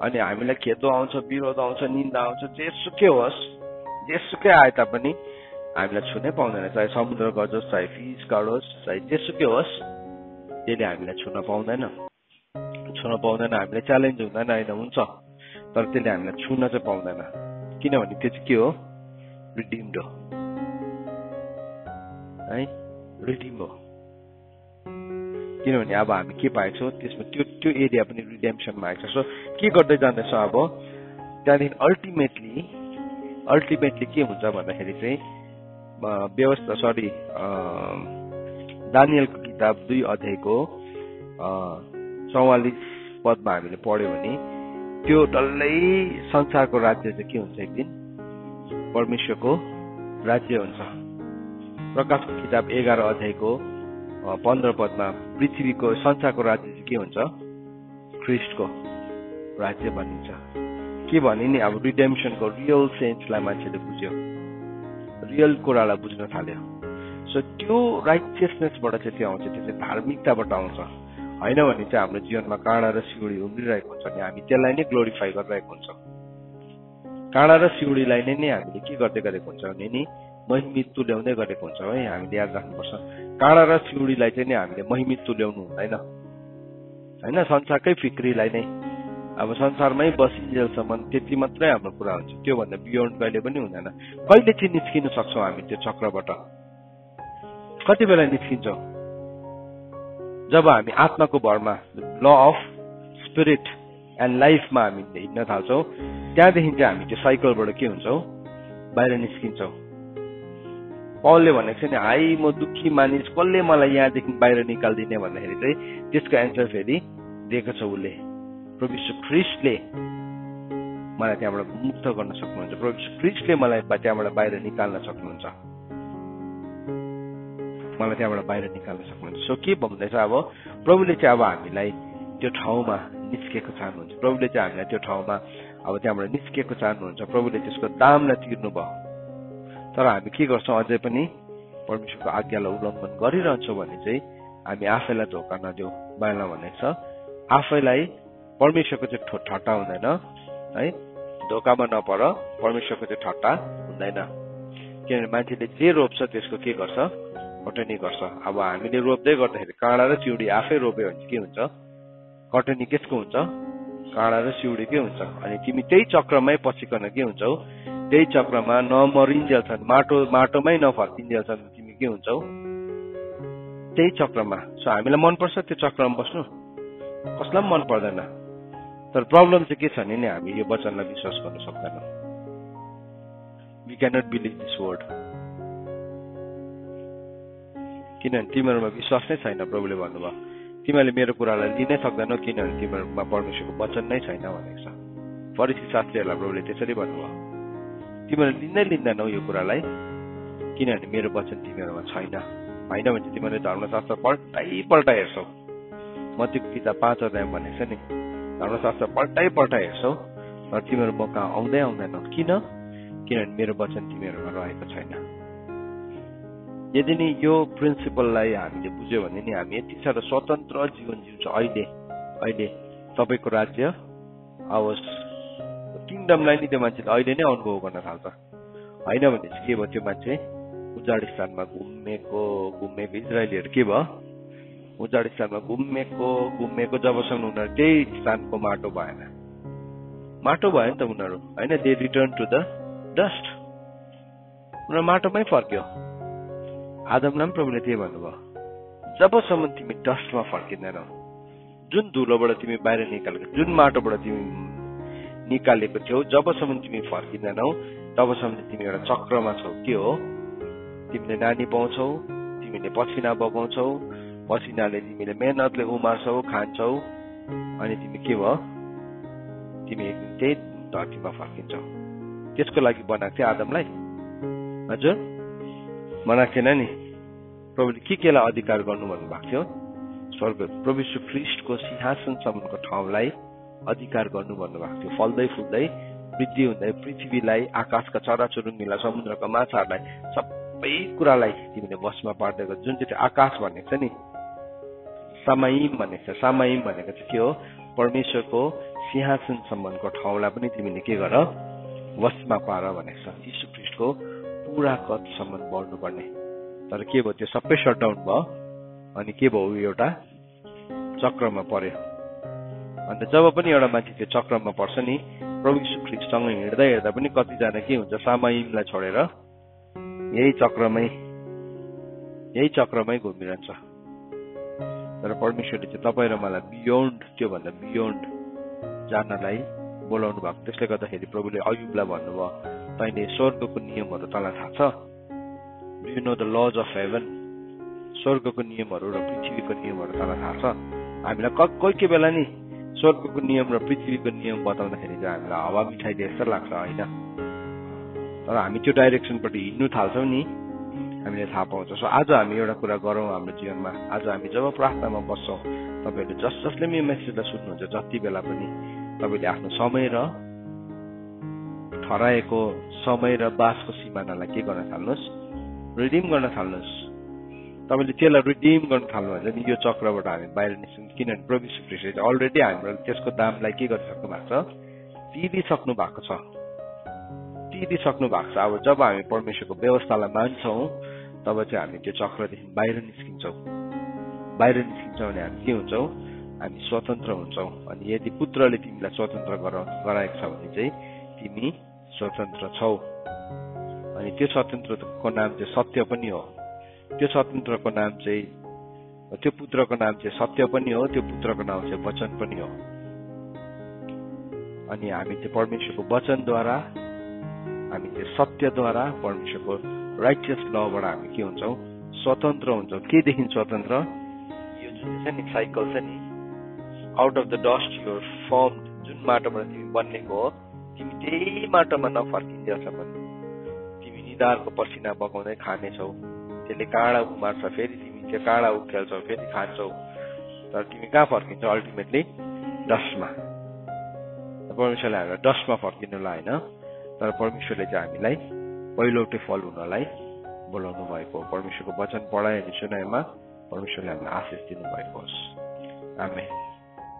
अनि हामीलाई खेदो आउँछ, विरोध आउँछ, निन्दा आउँछ, जेसुकै होस्, जेसुकै आए तापनि हामीलाई छुनै पाउँदैन। चाहे समुद्र गजोस्, चाहे फिस काटोस्, चाहे जेसुकै होस्, त्यसले हामीलाई छुन पाउँदैन। हामीलाई च्यालेन्ज हुँदैन, होइन हुन्छ, तर त्यसले हामीलाई छुन चाहिँ पाउँदैन। किनभने त्यो चाहिँ के हो, रिडिम्ड हो है, रिडिम हो। किनभने अब हामी के पाएको छौँ त्यसमा, त्यो एरिया पनि रिडेम्सनमा आएको छ। सो के गर्दै जाँदैछ अब त्यहाँदेखि अल्टिमेटली के हुन्छ भन्दाखेरि चाहिँ दानियलको किताब 2 अध्यायको 44 पदमा हामीले पढ्यो भने त्यो डल्लै संसारको राज्य चाहिँ के हुन्छ, एक दिन परमेश्वरको राज्य हुन्छ। प्रकाशको किताब 11 अध्यायको 15 पदमा पृथ्वीको संसारको राज्य चाहिँ के हुन्छ, ख्रीष्टको राज्य बनिन्छ। के भने नि अब रिडेम्सनको रियल सेन्सलाई मान्छेले बुझ्यो, रियल कुरालाई बुझ्न थाल्यो। सो त्यो राइचियसनेसबाट चाहिँ त्यो आउँछ, त्यो चाहिँ धार्मिकताबाट आउँछ। होइन भने चाहिँ हाम्रो जीवनमा काँडा र सिउडी उम्रिरहेको हुन्छ अनि हामी त्यसलाई नै ग्लोरिफाई गरिरहेको हुन्छौँ। काँडा र सिउडीलाई नै हामीले के गर्दै गरेको हुन्छ भने नि महिमित तुल्याउँदै गरेको हुन्छौँ है। हामीले याद राख्नुपर्छ, काँडा र सिउडीलाई चाहिँ नि हामीले महिमित तुल्याउनु हुँदैन होइन। संसारकै फिक्रीलाई नै अब संसारमै बसिन्जेलसम्म त्यति मात्रै हाम्रो कुरा हुन्छ, त्योभन्दा बियोन्ड कहिले पनि हुँदैन। कहिले चाहिँ निस्किन सक्छौँ हामी त्यो चक्रबाट, कति बेला निस्किन्छौँ, जब हामी आत्माको भरमा ल अफ स्पिरिट एन्ड लाइफमा हामी हिँड्न थाल्छौँ। त्यहाँदेखि चाहिँ हामी त्यो साइकलबाट के हुन्छौँ, बाहिर निस्किन्छौँ। पौलले भनेको छ नि, हाई म दुःखी मानिस, कसले मलाई यहाँदेखि बाहिर निकाल्दिने भन्दाखेरि चाहिँ त्यसको एन्सर फेरि दिएको छ उसले, प्रभु यीशु ख्रीष्टले मलाई त्यहाँबाट मुक्त गर्न सक्नुहुन्छ, प्रभु यीशु ख्रीष्टले मलाई त्यहाँबाट बाहिर निकाल्न सक्नुहुन्छ, मलाई त्यहाँबाट बाहिर निकाल्न सक्नुहुन्छ। सो के भन्दैछ अब प्रभुले चाहिँ अब हामीलाई त्यो ठाउँमा निस्केको चाहनुहुन्छ, प्रभुले चाहिँ हामीलाई त्यो ठाउँमा अब त्यहाँबाट निस्केको चाहनुहुन्छ, प्रभुले त्यसको दामलाई तिर्नु भयो। तर हामी के गर्छौँ, अझै पनि परमेश्वरको आज्ञालाई उल्लङ्घन गरिरहन्छौँ भने चाहिँ हामी आफैलाई धोका नदेऊ। बाइबलमा भनेको छ आफैलाई परमेश्वरको चाहिँ ठट्टा हुँदैन है, धोकामा नपर, परमेश्वरको चाहिँ ठट्टा हुँदैन। किनभने मान्छेले जे रोप्छ त्यसको के गर्छ, कटनी गर्छ। अब हामीले रोप्दै गर्दाखेरि काँडा र सिउडी आफै रोप्यो भने के हुन्छ, कटनी केसको हुन्छ, काँडा र सिउडीकै हुन्छ। अनि तिमी त्यही चक्रमै पछिकन के हुन्छौ, त्यही चक्रमा नमरिन्जेलसम्म, माटोमै नफर्किन्जेलसम्म तिमी के हुन्छौ, त्यही चक्रमा। सो हामीलाई मनपर्छ त्यो चक्रमा बस्नु, कसलाई पनि मन पर्दैन। तर प्रब्लम चाहिँ के छ भने हामी यो वचनलाई विश्वास गर्न सक्दैनौँ। We cannot believe this word, किनभने तिमीहरूमा विश्वास नै छैन। प्रभुले भन्नुभयो तिमीहरूले मेरो कुरालाई लिनै सक्दैनौ किनभने तिमीहरूमा परमेश्वरको वचन नै छैन भनेको छ। फरिसी शास्त्रीहरूलाई प्रभुले त्यसरी भन्नुभयो, तिमीहरूले लिँदैनौ यो कुरालाई किनभने मेरो वचन तिमीहरूमा छैन। होइन भने तिमीहरूले धर्मशास्त्र पल्टाइ हेर्छौ। मत्तीको किताब 5 अध्यायमा भनेको छ नि, धर्मशास्त्र पल्टाइ हेर्छौ तर तिमीहरू म कहाँ आउँदैनौ। किनभने मेरो वचन तिमीहरूमा रहेको छैन। यदि नि यो प्रिन्सिपललाई हामीले बुझ्यो भने नि हामी यति साह्रो स्वतन्त्र जीवन जिउँछ। अहिले तपाईँको राज्य आओस्, किङडमलाई नि त्यो मान्छेले अहिले नै अनुभव गर्न थाल्छ। होइन भने चाहिँ के भयो, त्यो मान्छे उजाड स्थानमा घुमेको इजरायलीहरू के भयो, उजाड स्थानमा घुमेको जबसम्म उनीहरू त्यही स्थानको माटो भएन नि त उनीहरू, होइन, they return to the dust, उनीहरू माटोमै फर्क्यो। आदमलाई पनि प्रभुले त्यही भन्नुभयो, जबसम्म तिमी डस्टमा फर्किँदैनौ, जुन धुलोबाट तिमी बाहिर निकालेको, जुन माटोबाट तिमी निकालेको थियौ, जबसम्म तिमी फर्किँदैनौ तबसम्म तिमी एउटा चक्रमा छौ। के हो, तिमीले नानी पाउँछौ, तिमीले पसिना बगाउँछौ, पसिनाले तिमीले मेहनतले उमार्छौ, खान्छौ, अनि तिमी के भयो, तिमी एक दिन त्यही धरतीमा फर्किन्छौ। त्यसको लागि बनाएको थियो आदमलाई, हजुर बनाएको थिएन नि। प्रभुले केलाई अधिकार गर्नु भन्नुभएको थियो, स्वर्ग प्रभु यीशु ख्रीष्टको सिंहासनसम्मको ठाउँलाई अधिकार गर्नु भन्नुभएको थियो। फल्दै फुल्दै वृद्धि हुँदै पृथ्वीलाई, आकाशका चराचुरुङ्गीलाई, समुद्रका माछाहरूलाई, सबै कुरालाई तिमीले वशमा पार्दै गयो। जुन चाहिँ आकाश भनेको छ नि, सामाइम भनेको छ, सामाइम भनेको चाहिँ के हो, परमेश्वरको सिंहासनसम्मको ठाउँलाई पनि तिमीले के गर, वशमा पार भनेको छ। यीशु ख्रीष्टको पुरा कदसम्म बढ्नुपर्ने। तर के भयो, त्यो सबै सटडाउन भयो अनि के भयो, एउटा चक्रमा पर्यो। अन्त जब पनि एउटा मान्छे त्यो चक्रमा पर्छ नि, प्रभु यीशु ख्रीष्टसँग हिँड्दा पनि कतिजना के हुन्छ, सामाइमलाई छोडेर यही चक्रमै घुमिरहन्छ। तर परमेश्वरले चाहिँ तपाईँ र मलाई बियोन्ड, त्योभन्दा बियोन्ड जानलाई बोलाउनु भएको। त्यसले गर्दाखेरि प्रभुले अयुबलाई भन्नुभयो, तैँले स्वर्गको नियमहरू तँलाई थाहा छ, do you know the laws of heaven, स्वर्गको नियमहरू र पृथ्वीको नियमहरू तँलाई थाहा छ। हामीलाई कोही बेला नि स्वर्गको नियम र पृथ्वीको नियम बताउँदाखेरि चाहिँ हामीलाई हावा मिठाइदिए जस्तो लाग्छ, होइन। तर हामी त्यो डाइरेक्सनपट्टि हिँड्नु थाल्छौँ नि, हामीले थाहा पाउँछौँ। सो आज हामी एउटा कुरा गरौँ हाम्रो जीवनमा। आज हामी जब प्रार्थनामा बस्छौँ, तपाईँहरूले जसले यो मेसेजलाई सुन्नुहुन्छ, जति बेला पनि तपाईँले आफ्नो समय र ठहराएको समय र बासको सिमानालाई के गर्न थाल्नुहोस्, रिडिम गर्न थाल्नुहोस्। तपाईँले त्यसलाई रिडिम गर्न थाल्नु भने यो चक्रबाट हामी बाहिर निस्कौँ। किनभने प्रभु यीशु ख्रीष्टले अलरेडी हाम्रो त्यसको दामलाई के गरिसक्नु भएको छ, तिरिसक्नु भएको छ। अब जब हामी परमेश्वरको व्यवस्थालाई मान्छौँ तब चाहिँ हामी त्यो चक्रदेखि बाहिर निस्किन्छौँ। भने हामी के हुन्छौँ, हामी स्वतन्त्र हुन्छौँ। अनि यदि पुत्रले तिमीलाई स्वतन्त्र गराएको छ भने चाहिँ तिमी स्वतन्त्र छौ। अनि त्यो स्वतन्त्रको नाम चाहिँ सत्य पनि हो। त्यो स्वतन्त्रको नाम चाहिँ, त्यो पुत्रको नाम चाहिँ सत्य पनि हो, त्यो पुत्रको नाम चाहिँ वचन पनि हो। अनि हामी चाहिँ परमेश्वरको वचनद्वारा, हामी चाहिँ सत्यद्वारा, परमेश्वरको राइटियस लबाट हामी के हुन्छौँ, स्वतन्त्र हुन्छौँ। केदेखि स्वतन्त्र, यो जुन छ नि साइकल छ नि, out of the dust your form, जुन माटोबाट तिमी बन्नेको हो, तिमी त्यही माटोमा नफर्किन्जेलसम्म तिमी निधारको पसिना बगाउँदै खानेछौ। त्यसले काँडा उमार्छ, फेरि तिमी त्यो काँडा उखेल्छौ, फेरि खान्छौ, तर तिमी कहाँ फर्किन्छौ, अल्टिमेटली डस्टमा। परमेश्वरले हामीलाई डस्टमा फर्किनुलाई होइन, तर परमेश्वरले चाहिँ हामीलाई पहिलोटे फल हुनलाई बोलाउनु भएको हो। परमेश्वरको वचन पढाइ अनि सुनाइमा परमेश्वरले हामीलाई आशिष दिनुभएको होस्। आमेन।